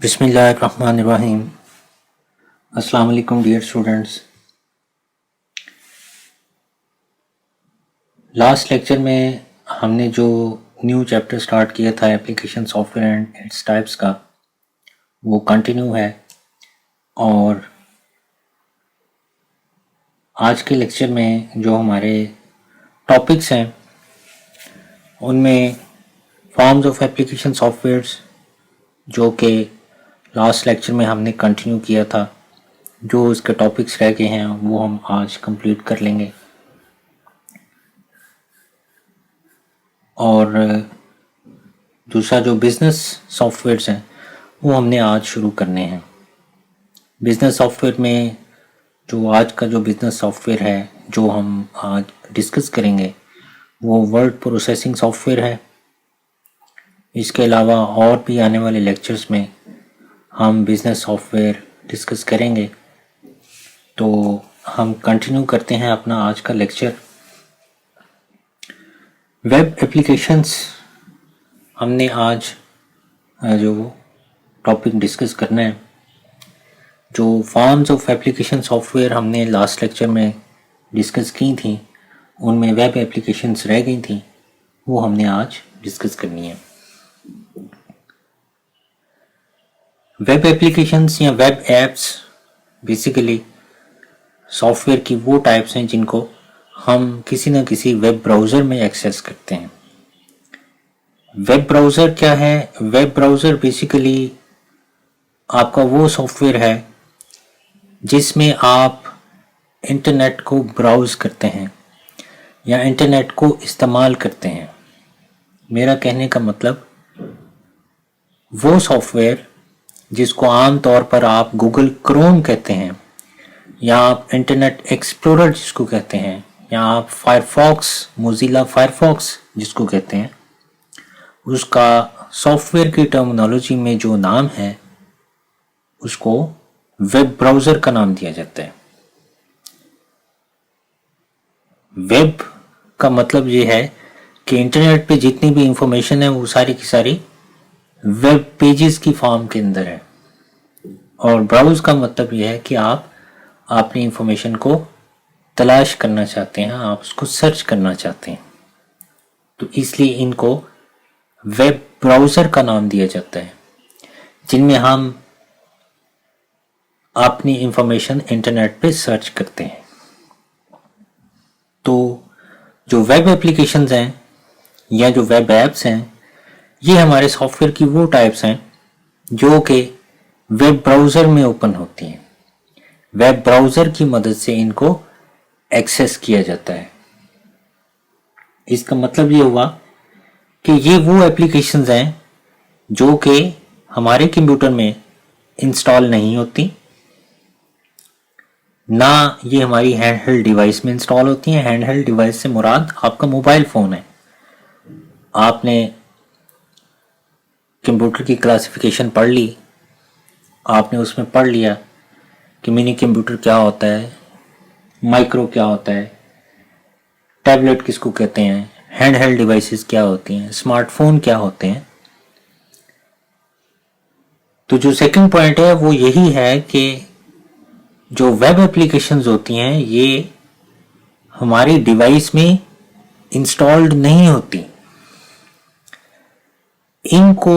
बिस्मिल्लाहिर्रहमानिर्रहीम। अस्सलाम वालेकुम डियर स्टूडेंट्स। लास्ट लेक्चर में हमने जो न्यू चैप्टर स्टार्ट किया था application software and its types का, वो कंटिन्यू है। और आज के लेक्चर में जो हमारे टॉपिक्स हैं उनमें फॉर्म्स ऑफ एप्लीकेशन सॉफ्टवेयर्स, जो कि लास्ट लेक्चर में हमने कंटिन्यू किया था, जो उसके टॉपिक्स रह गए हैं वो हम आज कंप्लीट कर लेंगे। और दूसरा जो बिज़नेस सॉफ्टवेयर्स हैं वो हमने आज शुरू करने हैं। बिज़नेस सॉफ्टवेयर में जो आज का जो बिज़नेस सॉफ्टवेयर है जो हम आज डिस्कस करेंगे वो वर्ड प्रोसेसिंग सॉफ्टवेयर है। इसके अलावा और भी आने वाले लेक्चर्स में हम बिज़नेस सॉफ्टवेयर डिस्कस करेंगे। तो हम कंटिन्यू करते हैं अपना आज का लेक्चर। वेब एप्लीकेशंस हमने आज जो टॉपिक डिस्कस करना है। जो फॉर्म्स ऑफ एप्लीकेशन सॉफ्टवेयर हमने लास्ट लेक्चर में डिस्कस की थी, उनमें वेब एप्लीकेशंस रह गई थी, वो हमने आज डिस्कस करनी है। वेब एप्लीकेशंस या वेब एप्स बेसिकली सॉफ्टवेयर की वो टाइप्स हैं जिनको हम किसी न किसी वेब ब्राउज़र में एक्सेस करते हैं। वेब ब्राउज़र क्या है? वेब ब्राउज़र बेसिकली आपका वो सॉफ्टवेयर है जिसमें आप इंटरनेट को ब्राउज़ करते हैं या इंटरनेट को इस्तेमाल करते हैं। मेरा कहने का मतलब वो सॉफ्टवेयर जिसको आम तौर पर आप गूगल क्रोम कहते हैं, या आप इंटरनेट एक्सप्लोरर जिसको कहते हैं, या आप फायरफॉक्स, मोज़िला फायरफॉक्स जिसको कहते हैं, उसका सॉफ्टवेयर की टर्मिनोलॉजी में जो नाम है उसको वेब ब्राउज़र का नाम दिया जाता है। वेब का मतलब ये है कि इंटरनेट पे जितनी भी इंफॉर्मेशन है वो सारी की सारी वेब पेजेस की फॉर्म के अंदर है। और ब्राउज का मतलब यह है कि आप अपनी इंफॉर्मेशन को तलाश करना चाहते हैं, आप उसको सर्च करना चाहते हैं, तो इसलिए इनको वेब ब्राउज़र का नाम दिया जाता है, जिनमें हम अपनी इंफॉर्मेशन इंटरनेट पे सर्च करते हैं। तो जो वेब एप्लीकेशंस हैं या जो वेब एप्स हैं, ये हमारे सॉफ्टवेयर की वो टाइप्स हैं जो कि वेब ब्राउज़र में ओपन होती हैं। वेब ब्राउज़र की मदद से इनको एक्सेस किया जाता है। इसका मतलब ये हुआ कि ये वो एप्लीकेशंस हैं जो कि हमारे कंप्यूटर में इंस्टॉल नहीं होती, ना ये हमारी हैंडहेल्ड डिवाइस में इंस्टॉल होती हैं। हैंडहेल्ड डिवाइस से मुराद आपका मोबाइल फ़ोन है। आपने कंप्यूटर की क्लासिफिकेशन पढ़ ली, आपने उसमें पढ़ लिया कि मिनी कंप्यूटर क्या होता है, माइक्रो क्या होता है, टैबलेट किसको कहते हैं, हैंडहेल्ड डिवाइसेस क्या होती हैं, स्मार्टफोन क्या होते हैं। तो जो सेकंड पॉइंट है वो यही है कि जो वेब एप्लीकेशंस होती हैं ये हमारी डिवाइस में इंस्टॉल्ड नहीं होती। इनको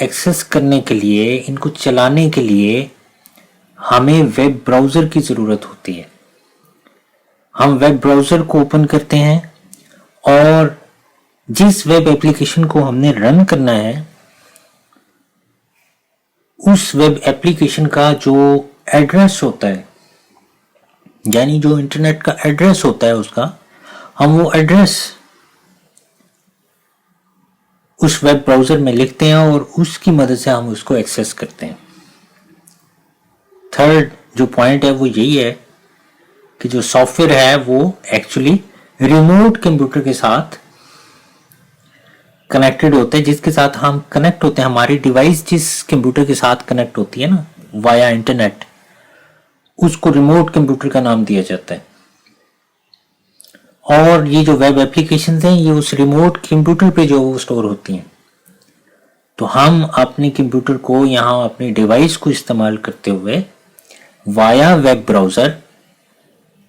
एक्सेस करने के लिए, इनको चलाने के लिए हमें वेब ब्राउज़र की ज़रूरत होती है। हम वेब ब्राउज़र को ओपन करते हैं और जिस वेब एप्लीकेशन को हमने रन करना है उस वेब एप्लीकेशन का जो एड्रेस होता है, यानी जो इंटरनेट का एड्रेस होता है उसका, हम वो एड्रेस उस वेब ब्राउज़र में लिखते हैं और उसकी मदद से हम उसको एक्सेस करते हैं। थर्ड जो पॉइंट है वो यही है कि जो सॉफ्टवेयर है वो एक्चुअली रिमोट कंप्यूटर के साथ कनेक्टेड होते हैं, जिसके साथ हम कनेक्ट होते हैं। हमारी डिवाइस जिस कंप्यूटर के साथ कनेक्ट होती है ना वाया इंटरनेट, उसको रिमोट कंप्यूटर का नाम दिया जाता है। और ये जो वेब एप्लीकेशंस हैं ये उस रिमोट कंप्यूटर पे जो स्टोर होती हैं। तो हम अपने कंप्यूटर को यहाँ अपने डिवाइस को इस्तेमाल करते हुए वाया वेब ब्राउज़र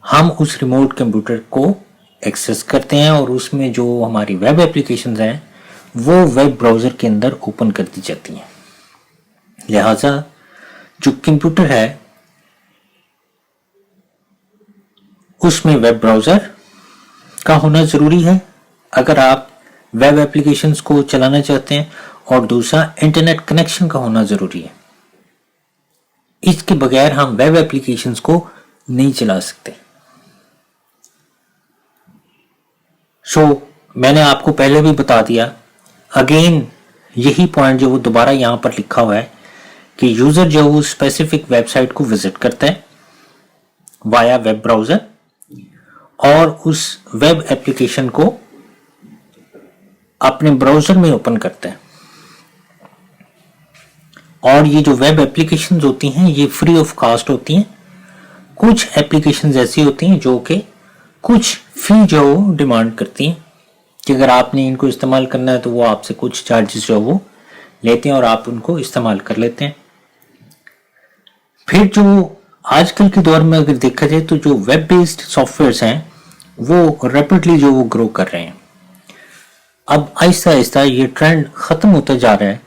हम उस रिमोट कंप्यूटर को एक्सेस करते हैं और उसमें जो हमारी वेब एप्लीकेशंस हैं वो वेब ब्राउज़र के अंदर ओपन कर दी जाती हैं। लिहाजा जो कंप्यूटर है उसमें वेब ब्राउज़र का होना ज़रूरी है अगर आप वेब एप्लीकेशंस को चलाना चाहते हैं, और दूसरा इंटरनेट कनेक्शन का होना ज़रूरी है। इसके बगैर हम वेब एप्लीकेशंस को नहीं चला सकते। मैंने आपको पहले भी बता दिया, अगेन यही पॉइंट जो वो दोबारा यहाँ पर लिखा हुआ है कि यूज़र जो वो स्पेसिफिक वेबसाइट को विजिट करता है वाया वेब ब्राउज़र और उस वेब एप्लीकेशन को अपने ब्राउज़र में ओपन करता है। और ये जो वेब एप्लीकेशंस होती हैं ये फ्री ऑफ कॉस्ट होती हैं। कुछ एप्लीकेशंस ऐसी होती हैं जो कि कुछ फी जो डिमांड करती हैं कि अगर आपने इनको इस्तेमाल करना है तो वो आपसे कुछ चार्जेस जो वो लेते हैं और आप उनको इस्तेमाल कर लेते हैं। फिर जो आजकल के दौर में अगर देखा जाए तो जो वेब बेस्ड सॉफ्टवेयर्स हैं वो रैपिडली जो वो ग्रो कर रहे हैं। अब आहिस्ता आहिस्ता ये ट्रेंड ख़त्म होता जा रहा है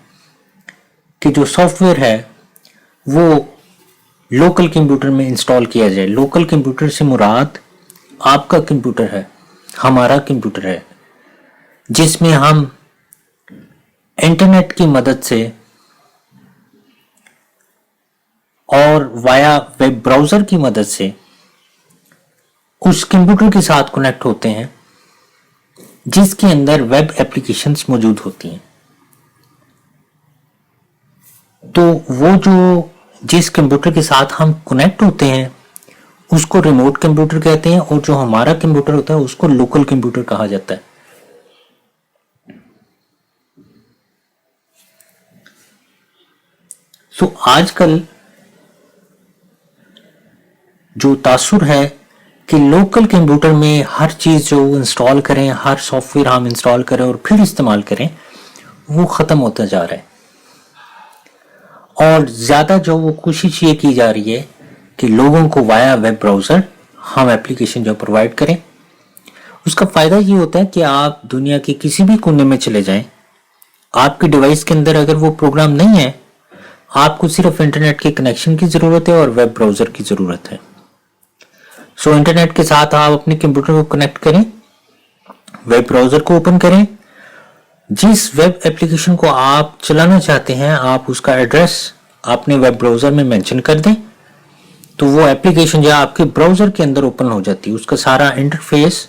कि जो सॉफ्टवेयर है वो लोकल कंप्यूटर में इंस्टॉल किया जाए। लोकल कंप्यूटर से मुराद आपका कंप्यूटर है, हमारा कंप्यूटर है, जिसमें हम इंटरनेट की मदद से और वाया वेब ब्राउज़र की मदद से उस कंप्यूटर के साथ कनेक्ट होते हैं जिसके अंदर वेब एप्लीकेशंस मौजूद होती हैं। तो वो जो जिस कंप्यूटर के साथ हम कनेक्ट होते हैं उसको रिमोट कंप्यूटर कहते हैं और जो हमारा कंप्यूटर होता है उसको लोकल कंप्यूटर कहा जाता है। आजकल जो तासुर है कि लोकल कंप्यूटर में हर चीज़ जो इंस्टॉल करें, हर सॉफ्टवेयर हम इंस्टॉल करें और फिर इस्तेमाल करें, वो ख़त्म होता जा रहा है। और ज़्यादा जो वो कोशिश ये की जा रही है कि लोगों को वाया वेब ब्राउज़र हम एप्लीकेशन जो प्रोवाइड करें। उसका फ़ायदा ये होता है कि आप दुनिया के किसी भी कोने में चले जाएं, आपके डिवाइस के अंदर अगर वो प्रोग्राम नहीं है, आपको सिर्फ इंटरनेट के कनेक्शन की ज़रूरत है और वेब ब्राउज़र की ज़रूरत है। इंटरनेट के साथ आप अपने कंप्यूटर को कनेक्ट करें, वेब ब्राउज़र को ओपन करें, जिस वेब एप्लीकेशन को आप चलाना चाहते हैं आप उसका एड्रेस अपने वेब ब्राउज़र में मेंशन कर दें, तो वो एप्लीकेशन जो आपके ब्राउज़र के अंदर ओपन हो जाती है। उसका सारा इंटरफेस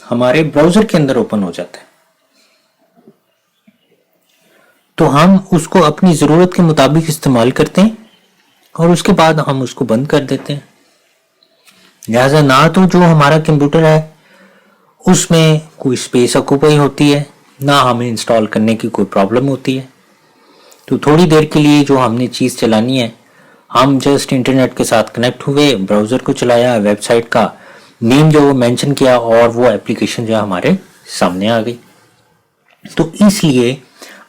हमारे ब्राउज़र के अंदर ओपन हो जाता है। तो हम उसको अपनी ज़रूरत के मुताबिक इस्तेमाल करते हैं और उसके बाद हम उसको बंद कर देते हैं। लिहाजा ना तो जो हमारा कंप्यूटर है उसमें कोई स्पेस ऑक्यूपाई होती है, ना हमें इंस्टॉल करने की कोई प्रॉब्लम होती है। तो थोड़ी देर के लिए जो हमने चीज़ चलानी है, हम जस्ट इंटरनेट के साथ कनेक्ट हुए, ब्राउज़र को चलाया, वेबसाइट का नेम जो वो मेंशन किया और वो एप्लीकेशन जो हमारे सामने आ गई। तो इसलिए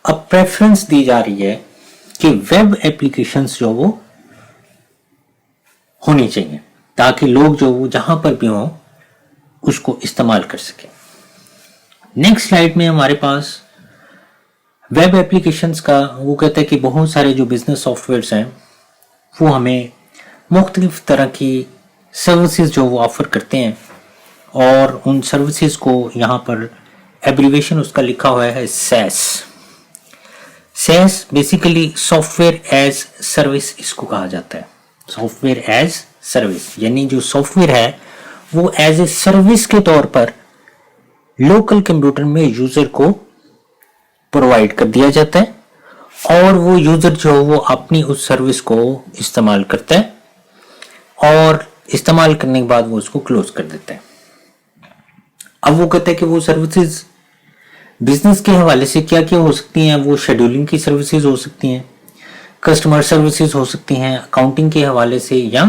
अब प्रेफरेंस दी जा रही है कि वेब एप्लीकेशंस जो वो होनी चाहिए ताकि लोग जो वो जहां पर भी हों उसको इस्तेमाल कर सकें। नेक्स्ट स्लाइड में हमारे पास वेब एप्लीकेशंस का वो कहता है कि बहुत सारे जो बिजनेस सॉफ्टवेयर्स हैं वो हमें मुख्तलिफ तरह की सर्विसेज जो वो ऑफर करते हैं और उन सर्विसेज को यहाँ पर एब्रीवेशन उसका लिखा हुआ है SaaS। SaaS basically software as service इसको कहा जाता है। सॉफ्टवेयर एज सर्विस यानी जो सॉफ्टवेयर है वो एज ए सर्विस के तौर पर लोकल कंप्यूटर में यूजर को प्रोवाइड कर दिया जाता है और वो यूजर जो वो अपनी उस सर्विस को इस्तेमाल करता है और इस्तेमाल करने के बाद वो उसको क्लोज कर देता है। अब वो कहता है कि वो सर्विसेज बिजनेस के हवाले से क्या क्या हो सकती हैं। वो शेड्यूलिंग की सर्विसेज हो सकती हैं, कस्टमर सर्विसेज हो सकती हैं, अकाउंटिंग के हवाले से या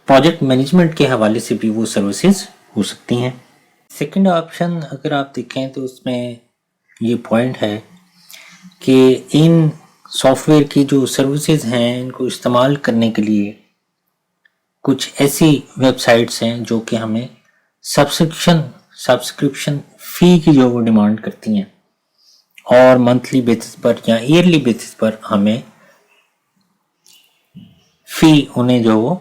प्रोजेक्ट मैनेजमेंट के हवाले से भी वो सर्विसेज हो सकती हैं। सेकंड ऑप्शन अगर आप देखें तो उसमें ये पॉइंट है कि इन सॉफ्टवेयर की जो सर्विसेज हैं इनको इस्तेमाल करने के लिए कुछ ऐसी वेबसाइट्स हैं जो कि हमें सब्सक्रिप्शन फी की जो वो डिमांड करती हैं और मंथली बेसिस पर या ईयरली बेसिस पर हमें फी उन्हें जो वो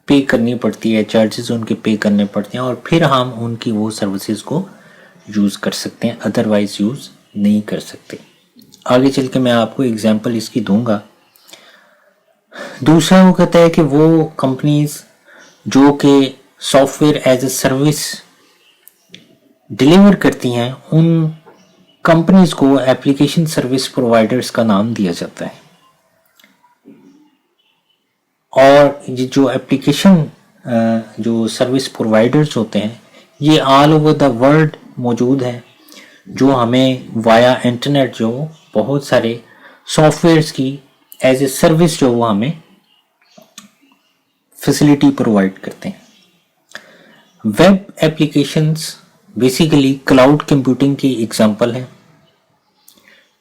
पे करनी पड़ती है, चार्जेस उनके पे करने पड़ते हैं और फिर हम उनकी वो सर्विसेज को यूज़ कर सकते हैं, अदरवाइज यूज़ नहीं कर सकते। आगे चल के मैं आपको एग्जांपल इसकी दूंगा। दूसरा वो कहता है कि वो कंपनीज जो कि software as a service deliver करती हैं उन कंपनीज को एप्लीकेशन सर्विस प्रोवाइडर्स का नाम दिया जाता है। और ये जो एप्लीकेशन जो सर्विस प्रोवाइडर्स होते हैं ये ऑल ओवर द वर्ल्ड मौजूद हैं, जो हमें वाया इंटरनेट जो बहुत सारे सॉफ्टवेयर्स की एज ए सर्विस जो वो हमें फैसिलिटी प्रोवाइड करते हैं। Web applications basically cloud computing की एग्जांपल है।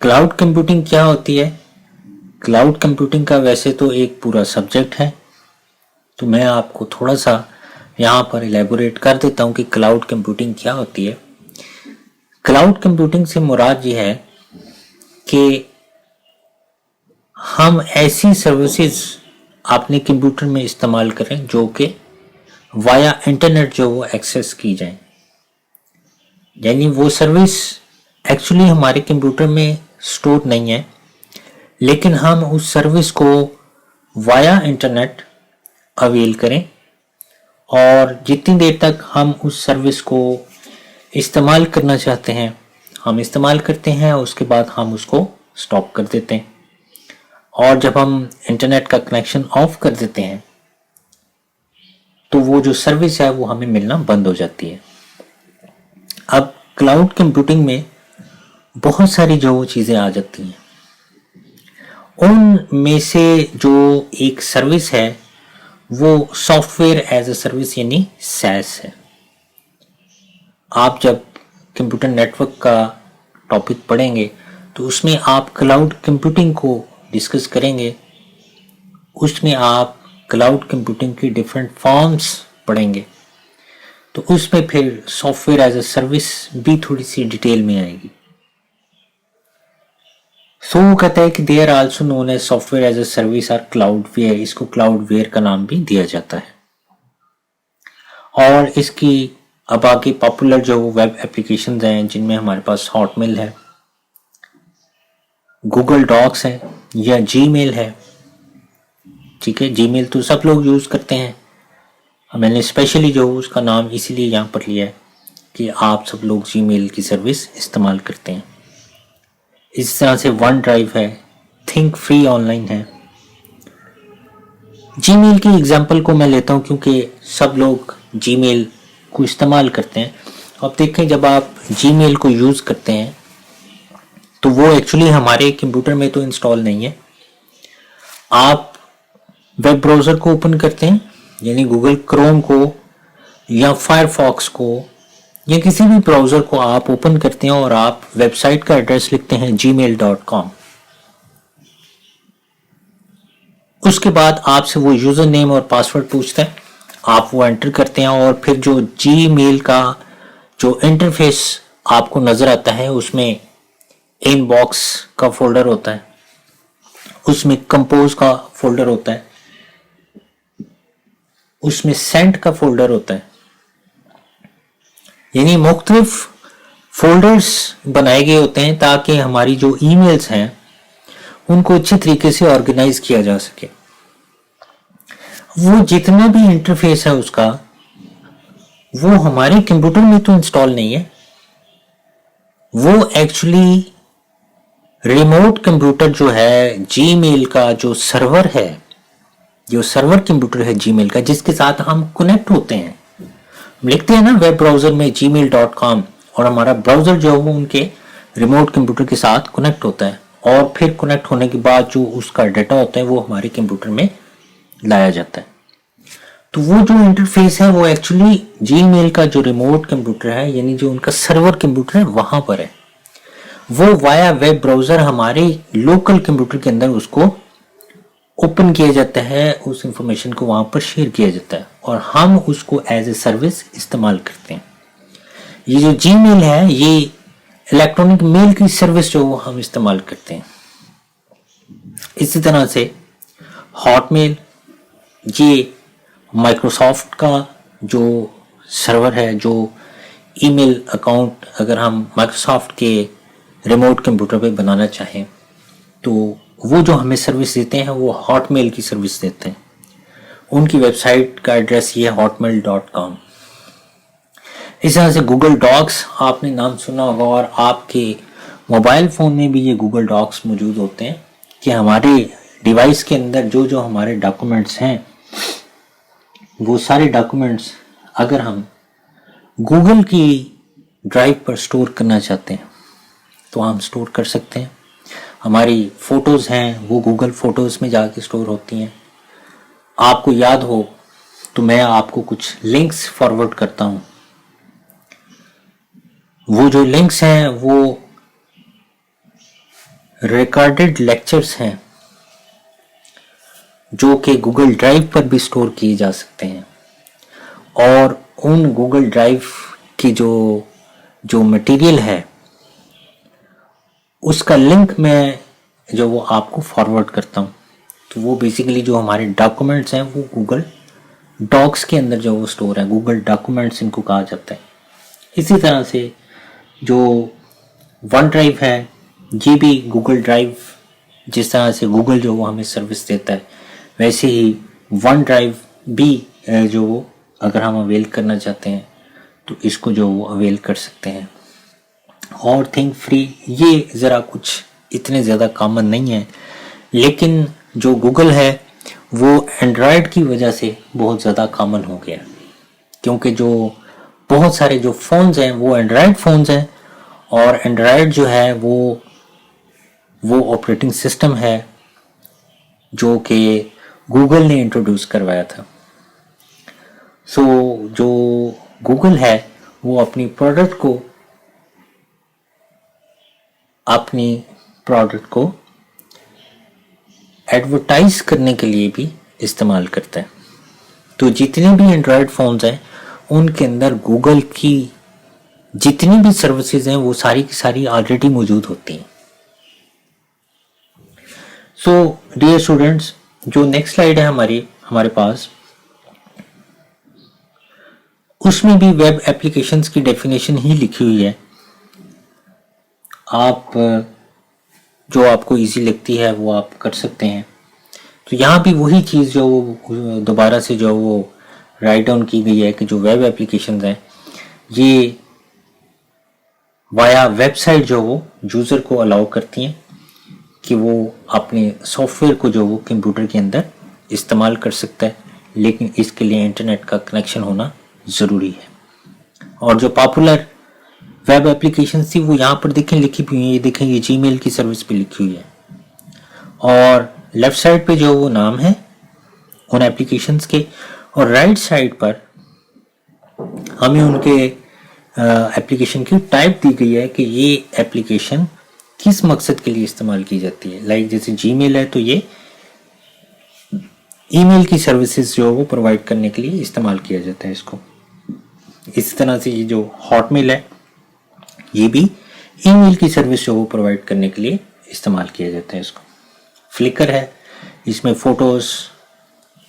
क्लाउड कंप्यूटिंग क्या होती है? क्लाउड कंप्यूटिंग का वैसे तो एक पूरा सब्जेक्ट है, तो मैं आपको थोड़ा सा यहाँ पर इलेबोरेट कर देता हूँ कि क्लाउड कंप्यूटिंग क्या होती है। क्लाउड कंप्यूटिंग से मुराद ये है कि हम ऐसी सर्विसेज अपने कंप्यूटर में इस्तेमाल करें जो कि वाया इंटरनेट जो वो एक्सेस की जाए, यानी वो सर्विस एक्चुअली हमारे कंप्यूटर में स्टोर नहीं है, लेकिन हम उस सर्विस को वाया इंटरनेट अवेल करें और जितनी देर तक हम उस सर्विस को इस्तेमाल करना चाहते हैं हम इस्तेमाल करते हैं, उसके बाद हम उसको स्टॉप कर देते हैं और जब हम इंटरनेट का कनेक्शन ऑफ कर देते हैं तो वो जो सर्विस है वो हमें मिलना बंद हो जाती है। अब क्लाउड कंप्यूटिंग में बहुत सारी जो चीज़ें आ जाती हैं, उन में से जो एक सर्विस है वो सॉफ्टवेयर एज ए सर्विस यानी सैस है। आप जब कंप्यूटर नेटवर्क का टॉपिक पढ़ेंगे तो उसमें आप क्लाउड कंप्यूटिंग को डिस्कस करेंगे, उसमें आप क्लाउड कंप्यूटिंग की डिफरेंट फॉर्म्स पढ़ेंगे, तो उसमें फिर सॉफ्टवेयर एज ए सर्विस भी थोड़ी सी डिटेल में आएगी। सो वो कहता है कि they are also known as software as a service और क्लाउडवेयर, इसको क्लाउडवेयर का नाम भी दिया जाता है। और इसकी अब आगे पॉपुलर जो वेब एप्लीकेशंस हैं जिनमें हमारे पास हॉटमेल है, गूगल डॉक्स है या जीमेल है। ठीक है, जीमेल तो सब लोग यूज़ करते हैं, मैंने स्पेशली जो उसका नाम इसीलिए यहाँ पर लिया है कि आप सब लोग जीमेल की सर्विस इस्तेमाल करते हैं। इस तरह से वन ड्राइव है, थिंक फ्री ऑनलाइन है। जीमेल की एग्जांपल को मैं लेता हूँ क्योंकि सब लोग जीमेल को इस्तेमाल करते हैं। अब देखें, जब आप जीमेल को यूज़ करते हैं तो वो एक्चुअली हमारे कंप्यूटर में तो इंस्टॉल नहीं है। आप वेब ब्राउज़र को ओपन करते हैं, यानी गूगल क्रोम को या फायरफॉक्स को या किसी भी ब्राउज़र को आप ओपन करते हैं और आप वेबसाइट का एड्रेस लिखते हैं gmail.com। उसके बाद आपसे वो यूज़र नेम और पासवर्ड पूछता है, आप वो एंटर करते हैं और फिर जो जीमेल का जो इंटरफेस आपको नज़र आता है उसमें इनबॉक्स का फोल्डर होता है, उसमें कंपोज का फोल्डर होता है, उसमें सेंड का फोल्डर होता है, यानी मुख्तलिफ फोल्डर्स बनाए गए होते हैं ताकि हमारी जो ईमेल्स हैं उनको अच्छे तरीके से ऑर्गेनाइज किया जा सके। वो जितना भी इंटरफेस है उसका, वो हमारे कंप्यूटर में तो इंस्टॉल नहीं है, वो एक्चुअली रिमोट कंप्यूटर जो है जीमेल का जो सर्वर है, जो सर्वर कंप्यूटर है जीमेल का जिसके साथ हम कनेक्ट होते हैं, लिखते हैं ना वेब ब्राउज़र में gmail.com और हमारा ब्राउज़र जो है वो उनके रिमोट कंप्यूटर के साथ कनेक्ट होता है और फिर कनेक्ट होने के बाद जो उसका डाटा होता है वो हमारे कंप्यूटर में लाया जाता है। तो वो जो इंटरफेस है वो एक्चुअली जीमेल का जो रिमोट कंप्यूटर है, यानी जो उनका सर्वर कंप्यूटर है, वहां पर है। वो वाया वेब ब्राउज़र हमारे लोकल कंप्यूटर के अंदर उसको ओपन किया जाता है, उस इंफॉर्मेशन को वहाँ पर शेयर किया जाता है और हम उसको एज ए सर्विस इस्तेमाल करते हैं। ये जो जीमेल है ये इलेक्ट्रॉनिक मेल की सर्विस जो हम इस्तेमाल करते हैं। इसी तरह से हॉटमेल ये माइक्रोसॉफ्ट का जो सर्वर है, जो ईमेल अकाउंट अगर हम माइक्रोसॉफ्ट के रिमोट कंप्यूटर पे बनाना चाहें तो वो जो हमें सर्विस देते हैं वो हॉटमेल की सर्विस देते हैं। उनकी वेबसाइट का एड्रेस ये hotmail.com। इस तरह से गूगल डॉक्स आपने नाम सुना होगा और आपके मोबाइल फ़ोन में भी ये गूगल डॉक्स मौजूद होते हैं कि हमारे डिवाइस के अंदर जो जो हमारे डॉक्यूमेंट्स हैं वो सारे डॉक्यूमेंट्स अगर हम गूगल की ड्राइव पर स्टोर करना चाहते हैं तो हम स्टोर कर सकते हैं। हमारी फ़ोटोज़ हैं वो गूगल फ़ोटोज़ में जाके स्टोर होती हैं। आपको याद हो तो मैं आपको कुछ लिंक्स फॉरवर्ड करता हूँ। वो जो लिंक्स हैं वो रिकॉर्डेड लेक्चर्स हैं जो कि गूगल ड्राइव पर भी स्टोर किए जा सकते हैं और उन गूगल ड्राइव की जो मटेरियल है उसका लिंक मैं जो वो आपको फॉरवर्ड करता हूँ। तो वो बेसिकली जो हमारे डॉक्यूमेंट्स हैं वो गूगल डॉक्स के अंदर जो वो स्टोर है, गूगल डॉक्यूमेंट्स इनको कहा जाता है। इसी तरह से जो वन ड्राइव है ये भी गूगल ड्राइव, जिस तरह से गूगल जो वो हमें सर्विस देता है वैसे ही वन ड्राइव भी जो वो अगर हम अवेल करना चाहते हैं तो इसको जो वो अवेल कर सकते हैं। और थिंक फ्री ये ज़रा कुछ इतने ज़्यादा कॉमन नहीं है, लेकिन जो गूगल है वो एंड्रॉयड की वजह से बहुत ज़्यादा कॉमन हो गया क्योंकि जो बहुत सारे जो फ़ोन्स हैं वो एंड्रॉयड फ़ोन्स हैं और एंड्रॉयड जो है वो ऑपरेटिंग सिस्टम है जो कि गूगल ने इंट्रोड्यूस करवाया था। सो जो गूगल है वो अपनी प्रोडक्ट को एडवर्टाइज करने के लिए भी इस्तेमाल करता है। तो जितने भी एंड्रॉयड फ़ोन्स हैं उनके अंदर गूगल की जितनी भी सर्विसेज हैं वो सारी की सारी ऑलरेडी मौजूद होती हैं। सो डियर स्टूडेंट्स, जो नेक्स्ट स्लाइड है हमारे पास उसमें भी वेब एप्लीकेशंस की डेफिनेशन ही लिखी हुई है। आप जो आपको इजी लगती है वो आप कर सकते हैं। तो यहाँ भी वही चीज़ जो दोबारा से जो वो राइट डाउन की गई है कि जो वेब एप्लीकेशंस हैं ये वाया वेबसाइट जो वो यूज़र को अलाउ करती हैं कि वो अपने सॉफ्टवेयर को जो वो कंप्यूटर के अंदर इस्तेमाल कर सकता है, लेकिन इसके लिए इंटरनेट का कनेक्शन होना ज़रूरी है। और जो पॉपुलर वेब एप्लीकेशन थी वो यहाँ पर देखें लिखी हुई है, ये देखें ये जीमेल की सर्विस पे लिखी हुई है और लेफ्ट साइड पे जो वो नाम है उन एप्लीकेशंस के और राइट साइड पर हमें उनके एप्लीकेशन की टाइप दी गई है कि ये एप्लीकेशन किस मकसद के लिए इस्तेमाल की जाती है। लाइक जैसे जीमेल है तो ये ईमेल की सर्विसेज जो वो प्रोवाइड करने के लिए इस्तेमाल किया जाता है इसको। इसी तरह से ये जो हॉटमेल है ये भी ईमेल की सर्विस जो वो प्रोवाइड करने के लिए इस्तेमाल किया जाता है इसको। फ्लिकर है, इसमें फ़ोटोज़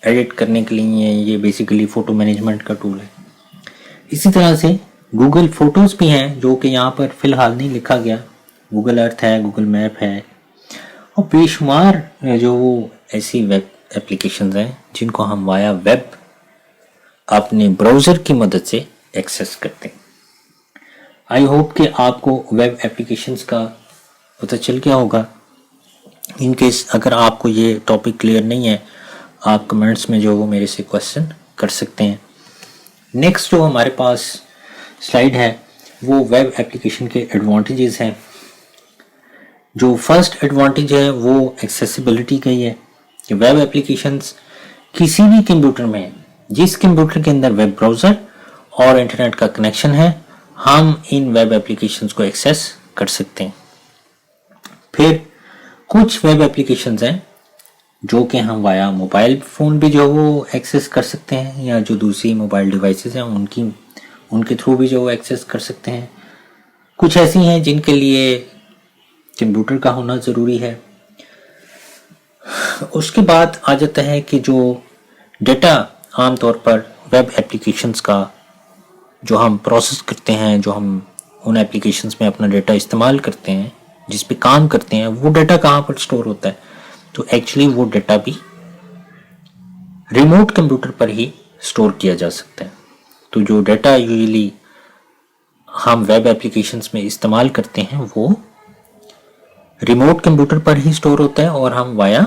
एडिट करने के लिए ये बेसिकली फ़ोटो मैनेजमेंट का टूल है। इसी तरह से गूगल फ़ोटोज़ भी हैं जो कि यहाँ पर फ़िलहाल नहीं लिखा गया। गूगल अर्थ है, गूगल मैप है और बेशुमार जो वो ऐसी वेब एप्लीकेशंस हैं जिनको हम वाया वेब अपने ब्राउज़र की मदद से एक्सेस करते हैं। आई होप कि आपको वेब एप्लीकेशंस का पता चल गया होगा। इन केस अगर आपको ये टॉपिक क्लियर नहीं है आप कमेंट्स में जो वो मेरे से क्वेश्चन कर सकते हैं। नेक्स्ट जो हमारे पास स्लाइड है वो वेब एप्लीकेशन के एडवांटेजेस हैं। जो फर्स्ट एडवांटेज है वो एक्सेसिबिलिटी का ही है कि वेब एप्लीकेशंस किसी भी कंप्यूटर में, जिस कंप्यूटर के अंदर वेब ब्राउज़र और इंटरनेट का कनेक्शन है, हम इन वेब एप्लीकेशंस को एक्सेस कर सकते हैं। फिर कुछ वेब एप्लीकेशंस हैं जो कि हम वाया मोबाइल फ़ोन भी जो वो एक्सेस कर सकते हैं, या जो दूसरी मोबाइल डिवाइसेस हैं उनके थ्रू भी जो वो एक्सेस कर सकते हैं। कुछ ऐसी हैं जिनके लिए कंप्यूटर का होना ज़रूरी है। उसके बाद आ जाता है कि जो डेटा आमतौर पर वेब एप्लीकेशंस का जो हम प्रोसेस करते हैं, जो हम उन एप्लीकेशंस में अपना डेटा इस्तेमाल करते हैं, जिस पे काम करते हैं, वो डेटा कहाँ पर स्टोर होता है। तो एक्चुअली वो डेटा भी रिमोट कंप्यूटर पर ही स्टोर किया जा सकता है। तो जो डेटा यूजुअली हम वेब एप्लीकेशंस में इस्तेमाल करते हैं वो रिमोट कंप्यूटर पर ही स्टोर होता है और हम वाया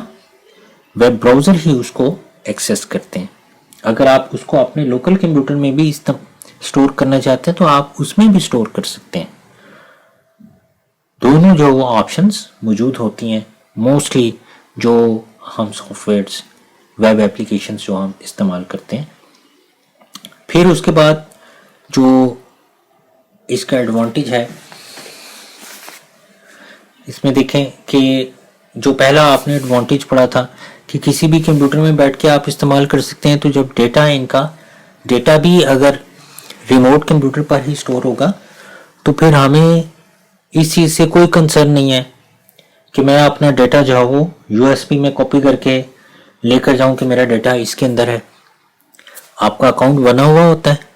वेब ब्राउज़र ही उसको एक्सेस करते हैं। अगर आप उसको अपने लोकल कंप्यूटर में भी स्टोर करना चाहते हैं तो आप उसमें भी स्टोर कर सकते हैं। दोनों जो वो ऑप्शंस मौजूद होती हैं मोस्टली जो हम सॉफ्टवेयर्स वेब एप्लीकेशंस जो हम इस्तेमाल करते हैं। फिर उसके बाद जो इसका एडवांटेज है, इसमें देखें कि जो पहला आपने एडवांटेज पढ़ा था कि किसी भी कंप्यूटर में बैठ के आप इस्तेमाल कर सकते हैं, तो जब डेटा है इनका डेटा भी अगर रिमोट कंप्यूटर पर ही स्टोर होगा तो फिर हमें इस चीज़ से कोई कंसर्न नहीं है कि मैं अपना डेटा जो है वो यूएसबी में कॉपी करके लेकर जाऊं कि मेरा डेटा इसके अंदर है। आपका अकाउंट बना हुआ होता है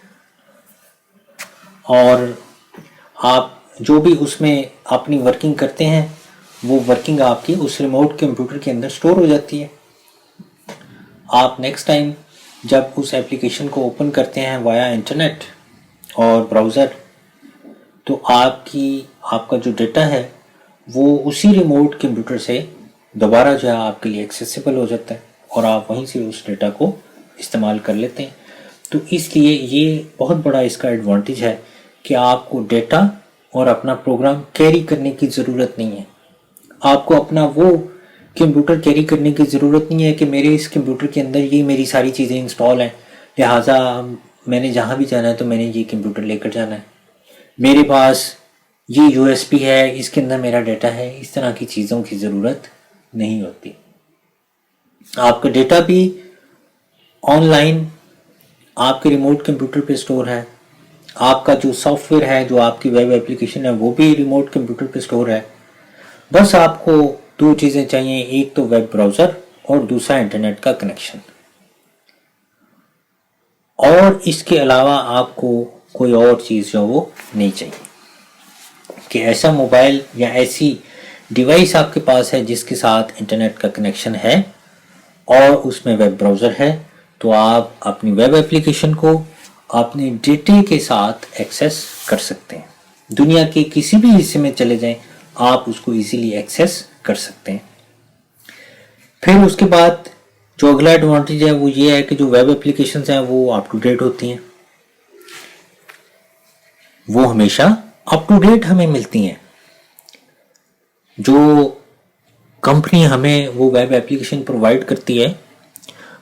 और आप जो भी उसमें अपनी वर्किंग करते हैं वो वर्किंग आपकी उस रिमोट कंप्यूटर के अंदर स्टोर हो जाती है। आप नेक्स्ट टाइम जब उस एप्लीकेशन को ओपन करते हैं वाया इंटरनेट और ब्राउज़र, तो आपका जो डेटा है वो उसी रिमोट कंप्यूटर से दोबारा जो है आपके लिए एक्सेसिबल हो जाता है और आप वहीं से उस डेटा को इस्तेमाल कर लेते हैं। तो इसलिए ये बहुत बड़ा इसका एडवांटेज है कि आपको डेटा और अपना प्रोग्राम कैरी करने की ज़रूरत नहीं है। आपको अपना वो कंप्यूटर कैरी करने की ज़रूरत नहीं है कि मेरे इस कंप्यूटर के अंदर ये मेरी सारी चीज़ें इंस्टॉल हैं, लिहाजा मैंने जहाँ भी जाना है तो मैंने ये कंप्यूटर लेकर जाना है, मेरे पास ये यूएसबी है, इसके अंदर मेरा डेटा है। इस तरह की चीज़ों की ज़रूरत नहीं होती। आपका डेटा भी ऑनलाइन आपके रिमोट कंप्यूटर पे स्टोर है। आपका जो सॉफ्टवेयर है, जो आपकी वेब एप्लीकेशन है, वो भी रिमोट कंप्यूटर पे स्टोर है। बस आपको दो चीज़ें चाहिए, एक तो वेब ब्राउज़र और दूसरा इंटरनेट का कनेक्शन। और इसके अलावा आपको कोई और चीज़ जो वो नहीं चाहिए कि ऐसा मोबाइल या ऐसी डिवाइस आपके पास है जिसके साथ इंटरनेट का कनेक्शन है और उसमें वेब ब्राउज़र है, तो आप अपनी वेब एप्लीकेशन को अपने डेटा के साथ एक्सेस कर सकते हैं। दुनिया के किसी भी हिस्से में चले जाएं, आप उसको इजीली एक्सेस कर सकते हैं। फिर उसके बाद जो अगला एडवांटेज है वो ये है कि जो वेब एप्लीकेशंस हैं वो अप टू डेट होती हैं, वो हमेशा अप टू डेट हमें मिलती हैं। जो कंपनी हमें वो वेब एप्लीकेशन प्रोवाइड करती है,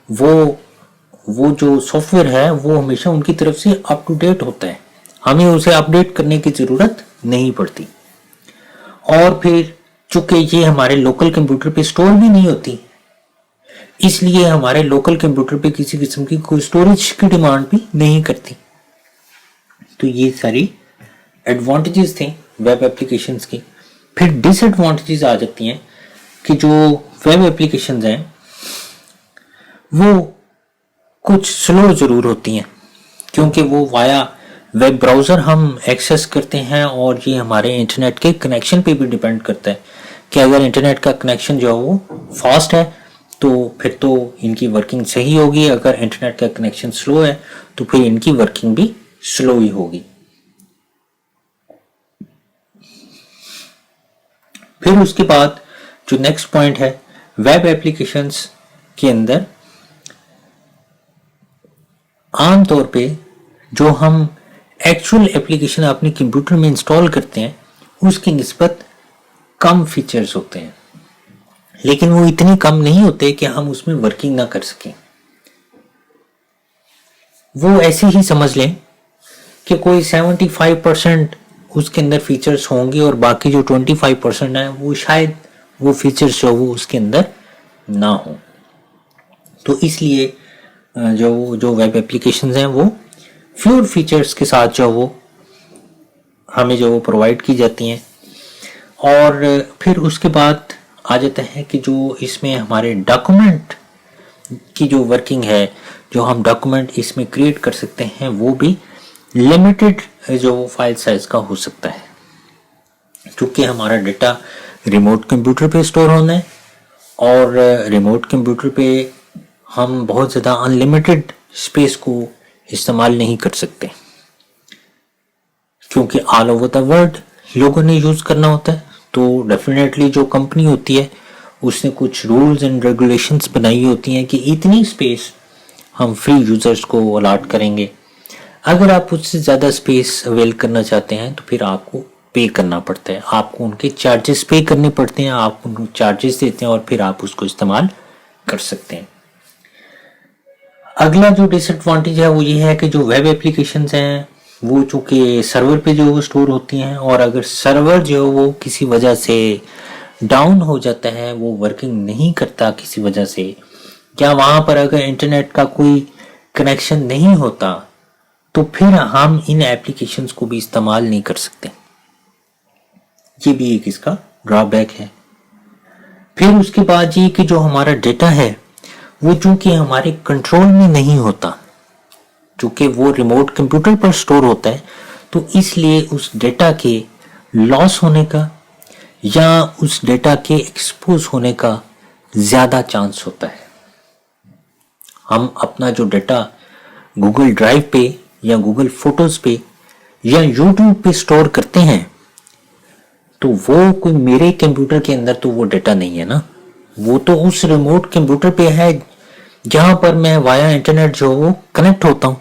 वो जो सॉफ्टवेयर है वो हमेशा उनकी तरफ से अप टू डेट होता है, हमें उसे अपडेट करने की ज़रूरत नहीं पड़ती। और फिर चूंकि ये हमारे लोकल कंप्यूटर पे स्टोर भी नहीं होती, इसलिए हमारे लोकल कंप्यूटर पे किसी किस्म की कोई स्टोरेज की डिमांड भी नहीं करती। तो ये सारी एडवांटेजेस थे वेब एप्लीकेशंस की। फिर डिसएडवांटेजेस आ जाती हैं कि जो वेब एप्लीकेशंस हैं वो कुछ स्लो ज़रूर होती हैं, क्योंकि वो वाया वेब ब्राउज़र हम एक्सेस करते हैं और ये हमारे इंटरनेट के कनेक्शन पे भी डिपेंड करता है कि अगर इंटरनेट का कनेक्शन जो है वो फास्ट है तो फिर तो इनकी वर्किंग सही होगी, अगर इंटरनेट का कनेक्शन स्लो है तो फिर इनकी वर्किंग भी स्लो ही होगी। फिर उसके बाद जो नेक्स्ट पॉइंट है, वेब एप्लीकेशंस के अंदर आमतौर पे जो हम एक्चुअल एप्लीकेशन अपने कंप्यूटर में इंस्टॉल करते हैं उसकी निस्बत कम फीचर्स होते हैं, लेकिन वो इतनी कम नहीं होते कि हम उसमें वर्किंग ना कर सकें। वो ऐसे ही समझ लें कि कोई 75% اس کے اندر فیچرز ہوں گے اور باقی جو 25% ہیں وہ شاید وہ فیچرز جو وہ اس کے اندر نہ ہوں. تو اس لیے جو ویب اپلیکیشنز ہیں وہ فیور فیچرز کے ساتھ جو وہ ہمیں جو وہ پرووائڈ کی جاتی ہیں. اور پھر اس کے بعد آ جاتا ہے کہ جو اس میں ہمارے ڈاکومنٹ کی جو ورکنگ ہے, جو ہم ڈاکومنٹ اس میں کریٹ کر سکتے ہیں, وہ بھی لمیٹڈ جو فائل سائز کا ہو سکتا ہے, کیونکہ ہمارا ڈیٹا ریموٹ کمپیوٹر پہ اسٹور ہونا ہے اور ریموٹ کمپیوٹر پہ ہم بہت زیادہ ان لمیٹڈ اسپیس کو استعمال نہیں کر سکتے, کیونکہ آل اوور دا ورلڈ لوگوں نے یوز کرنا ہوتا ہے. تو ڈیفینیٹلی جو کمپنی ہوتی ہے اس نے کچھ رولز اینڈ ریگولیشنز بنائی ہوتی ہیں کہ اتنی اسپیس ہم فری یوزرز کو الاٹ کریں گے. اگر آپ اس سے زیادہ اسپیس اویل کرنا چاہتے ہیں تو پھر آپ کو پے کرنا پڑتا ہے, آپ کو ان کے چارجز پے کرنے پڑتے ہیں, آپ ان کو چارجز دیتے ہیں اور پھر آپ اس کو استعمال کر سکتے ہیں. اگلا جو ڈس ایڈوانٹیج ہے وہ یہ ہے کہ جو ویب اپلیکیشنز ہیں وہ چونکہ سرور پہ جو اسٹور ہوتی ہیں, اور اگر سرور جو وہ کسی وجہ سے ڈاؤن ہو جاتا ہے, وہ ورکنگ نہیں کرتا کسی وجہ سے, یا وہاں پر اگر انٹرنیٹ کا کوئی کنیکشن نہیں ہوتا, تو پھر ہم ان اپلیکیشنز کو بھی استعمال نہیں کر سکتے. یہ بھی ایک اس کا ڈرا بیک ہے. پھر اس کے بعد یہ کہ جو ہمارا ڈیٹا ہے وہ چونکہ ہمارے کنٹرول میں نہیں ہوتا, چونکہ وہ ریموٹ کمپیوٹر پر سٹور ہوتا ہے, تو اس لیے اس ڈیٹا کے لاس ہونے کا یا اس ڈیٹا کے ایکسپوز ہونے کا زیادہ چانس ہوتا ہے. ہم اپنا جو ڈیٹا گوگل ڈرائیو پہ یا گوگل فوٹوز پہ یا یوٹیوب پہ سٹور کرتے ہیں, تو وہ کوئی میرے کمپیوٹر کے اندر تو وہ ڈیٹا نہیں ہے نا, وہ تو اس ریموٹ کمپیوٹر پہ ہے جہاں پر میں وایا انٹرنیٹ جو وہ کنیکٹ ہوتا ہوں.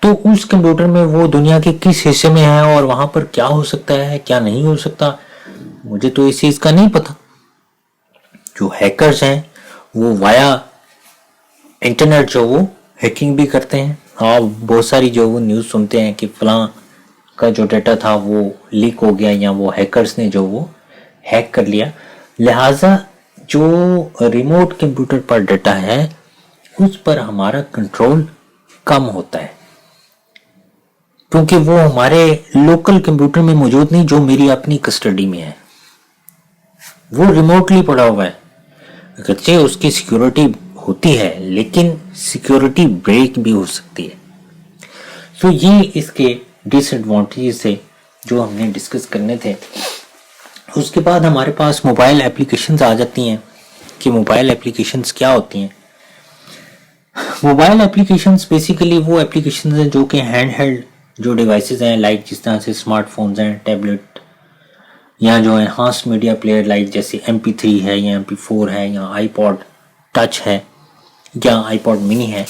تو اس کمپیوٹر میں وہ دنیا کے کس حصے میں ہے اور وہاں پر کیا ہو سکتا ہے کیا نہیں ہو سکتا, مجھے تو اس چیز کا نہیں پتا. جو ہیکرز ہیں وہ وایا انٹرنیٹ جو وہ ہیکنگ بھی کرتے ہیں. آپ بہت ساری جو وہ نیوز سنتے ہیں کہ فلاں کا جو ڈیٹا تھا وہ لیک ہو گیا یا وہ ہیکرز نے جو وہ ہیک کر لیا. لہٰذا جو ریموٹ کمپیوٹر پر ڈیٹا ہے اس پر ہمارا کنٹرول کم ہوتا ہے, کیونکہ وہ ہمارے لوکل کمپیوٹر میں موجود نہیں جو میری اپنی کسٹڈی میں ہے, وہ ریموٹلی پڑا ہوا ہے. اگرچہ اس کی سیکیورٹی ہوتی ہے لیکن سیکیورٹی بریک بھی ہو سکتی ہے. تو یہ اس کے ڈس ایڈوانٹیجز تھے جو ہم نے ڈسکس کرنے تھے. اس کے بعد ہمارے پاس موبائل اپلیکیشنز آ جاتی ہیں کہ موبائل اپلیکیشنز کیا ہوتی ہیں. موبائل اپلیکیشنز بیسیکلی وہ اپلیکیشنز ہیں جو کہ ہینڈ ہیلڈ جو ڈیوائسز ہیں, لائک جس طرح سے اسمارٹ فونز ہیں, ٹیبلٹ, یا جو انہانس میڈیا پلیئر لائک جیسے MP3 ہے یا MP4 ہے یا آئی پوڈ ٹچ ہے یا آئی پوڈ منی ہے.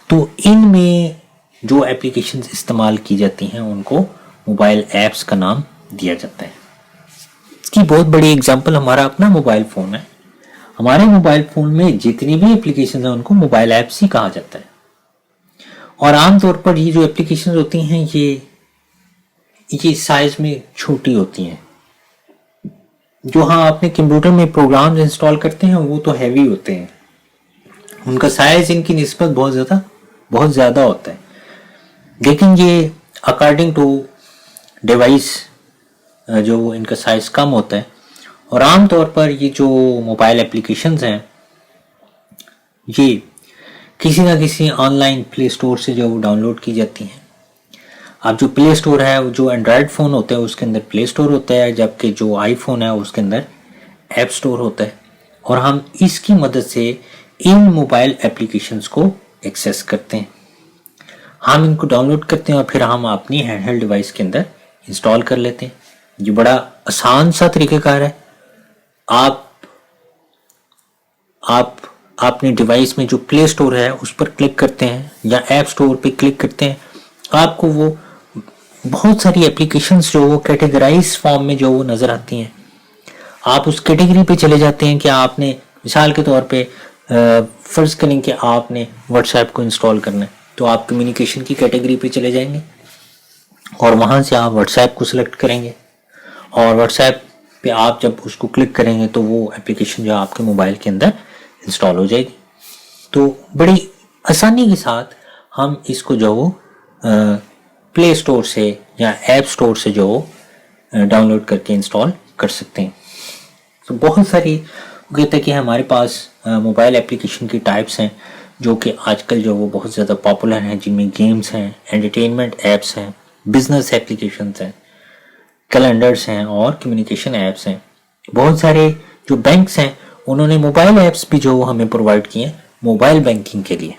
تو ان میں جو اپلیکیشنز استعمال کی جاتی ہیں ان کو موبائل ایپس کا نام دیا جاتا ہے. اس کی بہت بڑی اگزامپل ہمارا اپنا موبائل فون ہے. ہمارے موبائل فون میں جتنی بھی اپلیکیشنز ہیں ان کو موبائل ایپس ہی کہا جاتا ہے. اور عام طور پر یہ جو اپلیکیشنز ہوتی ہیں یہ سائز میں چھوٹی ہوتی ہیں. جو ہاں اپنے کمپیوٹر میں پروگرامز انسٹال کرتے ہیں وہ تو ہیوی ہوتے ہیں, ان کا سائز ان کی نسبت بہت زیادہ ہوتا ہے. لیکن یہ اکارڈنگ ٹو ڈیوائس جو ان کا سائز کم ہوتا ہے. اور عام طور پر یہ جو موبائل اپلیکیشنز ہیں یہ کسی نہ کسی آن لائن پلے اسٹور سے جو ڈاؤن لوڈ کی جاتی ہیں. اب جو پلے اسٹور ہے جو اینڈرائڈ فون ہوتا ہے اس کے اندر پلے اسٹور ہوتا ہے, جبکہ جو آئی فون ہے اس کے اندر ایپ اسٹور ہوتا ہے. اور ہم اس کی مدد سے ان موبائل اپلیکیشنز کو ایکسیس کرتے ہیں. ہم ان کو ڈاؤن لوڈ کرتے ہیں اور پھر ہم اپنی ہینڈ ہیلڈ ڈیوائس کے اندر انسٹال کر لیتے ہیں. یہ بڑا آسان سا طریقہ کار ہے. آپ اپنے ڈیوائس میں جو پلے اسٹور ہے اس پر کلک کرتے ہیں یا ایپ اسٹور پہ کلک کرتے ہیں, آپ کو وہ بہت ساری اپلیکیشنز جو وہ کیٹیگرائز فارم میں جو وہ نظر آتی ہیں. آپ اس کیٹیگری پہ چلے جاتے ہیں کہ آپ نے مثال کے طور پہ فرض کریں کہ آپ نے واٹس ایپ کو انسٹال کرنا ہے, تو آپ کمیونیکیشن کی کیٹیگری پہ چلے جائیں گے اور وہاں سے آپ واٹس ایپ کو سلیکٹ کریں گے اور واٹس ایپ پہ آپ جب اس کو کلک کریں گے تو وہ اپلیکیشن جو آپ کے موبائل کے اندر انسٹال ہو جائے گی. تو بڑی آسانی کے ساتھ ہم اس کو جو وہ پلے اسٹور سے یا ایپ اسٹور سے جو ڈاؤن لوڈ کر کے انسٹال کر سکتے ہیں. تو بہت ساری کہتے ہیں کہ ہمارے پاس موبائل اپلیکیشن کی ٹائپس ہیں جو کہ آج کل جو وہ بہت زیادہ پاپولر ہیں، جن میں گیمز ہیں، انٹرٹینمنٹ ایپس ہیں، بزنس اپلیکیشنز ہیں، کیلنڈرز ہیں اور کمیونیکیشن ایپس ہیں. بہت سارے جو بینکس ہیں انہوں نے موبائل ایپس بھی جو ہمیں پرووائڈ کیے ہیں موبائل بینکنگ کے لیے،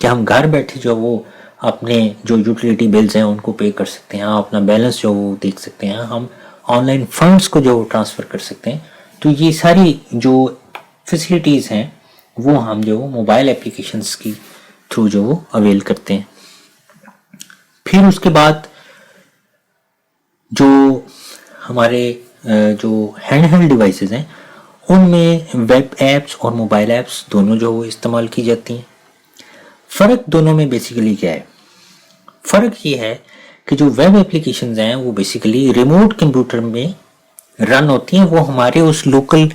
کہ ہم گھر بیٹھے جو وہ اپنے جو یوٹیلیٹی بلز ہیں ان کو پے کر سکتے ہیں، اپنا بیلنس جو وہ دیکھ سکتے ہیں، ہم آن لائن فنڈز کو جو ٹرانسفر کر سکتے ہیں. تو یہ ساری جو فیسلٹیز ہیں وہ ہم جو موبائل اپلیکیشنز کی تھرو جو وہ اویل کرتے ہیں. پھر اس کے بعد جو ہمارے جو ہینڈ ہیلڈ ڈیوائسز ہیں ان میں ویب ایپس اور موبائل ایپس دونوں جو وہ استعمال کی جاتی ہیں. فرق دونوں میں بیسیکلی کیا ہے؟ فرق یہ ہے کہ جو ویب اپلیکیشنز ہیں وہ بیسیکلی ریموٹ کمپیوٹر میں رن ہوتی ہیں، وہ ہمارے اس لوکل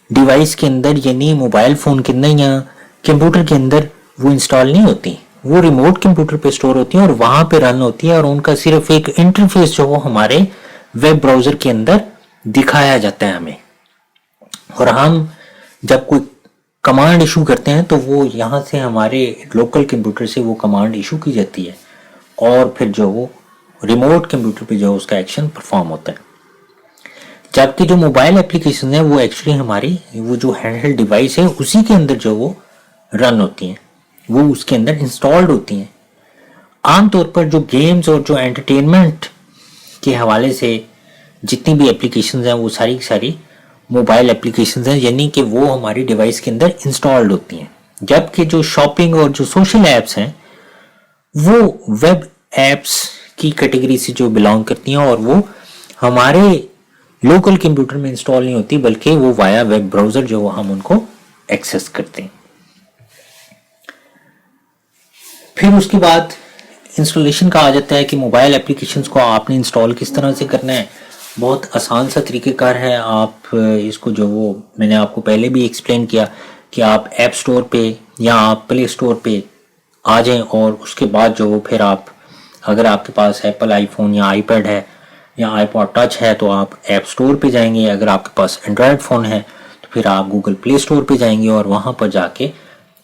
ڈیوائس کے اندر یعنی موبائل فون کے اندر یا کمپیوٹر کے اندر وہ انسٹال نہیں ہوتی، وہ ریموٹ کمپیوٹر پہ اسٹور ہوتی ہیں اور وہاں پہ رن ہوتی ہیں، اور ان کا صرف ایک انٹرفیس جو وہ ہمارے ویب براؤزر کے اندر دکھایا جاتا ہے ہمیں. اور ہم جب کوئی کمانڈ ایشو کرتے ہیں تو وہ یہاں سے ہمارے لوکل کمپیوٹر سے وہ کمانڈ ایشو کی جاتی ہے اور پھر جو وہ ریموٹ کمپیوٹر پہ جو اس کا ایکشن پرفارم ہوتا ہے. جبکہ جو موبائل اپلیکیشن ہے وہ ایکچولی ہماری وہ جو ہینڈ ہیلڈ ڈیوائس ہے اسی کے اندر جو وہ رن ہوتی ہیں، وہ اس کے اندر انسٹالڈ ہوتی ہیں. عام طور پر جو گیمز اور جو انٹرٹینمنٹ کے حوالے سے جتنی بھی اپلیکیشنز ہیں وہ ساری کی ساری موبائل اپلیکیشنز ہیں، یعنی کہ وہ ہماری ڈیوائس کے اندر انسٹالڈ ہوتی ہیں. جبکہ جو شاپنگ اور جو سوشل ایپس ہیں وہ ویب ایپس کی کیٹیگری سے جو بلانگ کرتی ہیں اور وہ ہمارے لوکل کمپیوٹر میں انسٹال نہیں ہوتی بلکہ وہ وایا ویب براؤزر جو ہم ان کو ایکسس کرتے ہیں. پھر اس کے بعد انسٹالیشن کا آ جاتا ہے کہ موبائل اپلیکیشنز کو آپ نے انسٹال کس طرح سے کرنا ہے. بہت آسان سا طریقہ کار ہے. آپ اس کو جو وہ میں نے آپ کو پہلے بھی ایکسپلین کیا کہ آپ ایپ سٹور پہ یا آپ پلے سٹور پہ آ جائیں اور اس کے بعد جو وہ پھر آپ اگر آپ کے پاس ایپل آئی فون یا آئی پیڈ ہے یا آئی پاڈ ٹچ ہے تو آپ ایپ سٹور پہ جائیں گے. اگر آپ کے پاس اینڈرائڈ فون ہے تو پھر آپ گوگل پلے سٹور پہ جائیں گے اور وہاں پر جا کے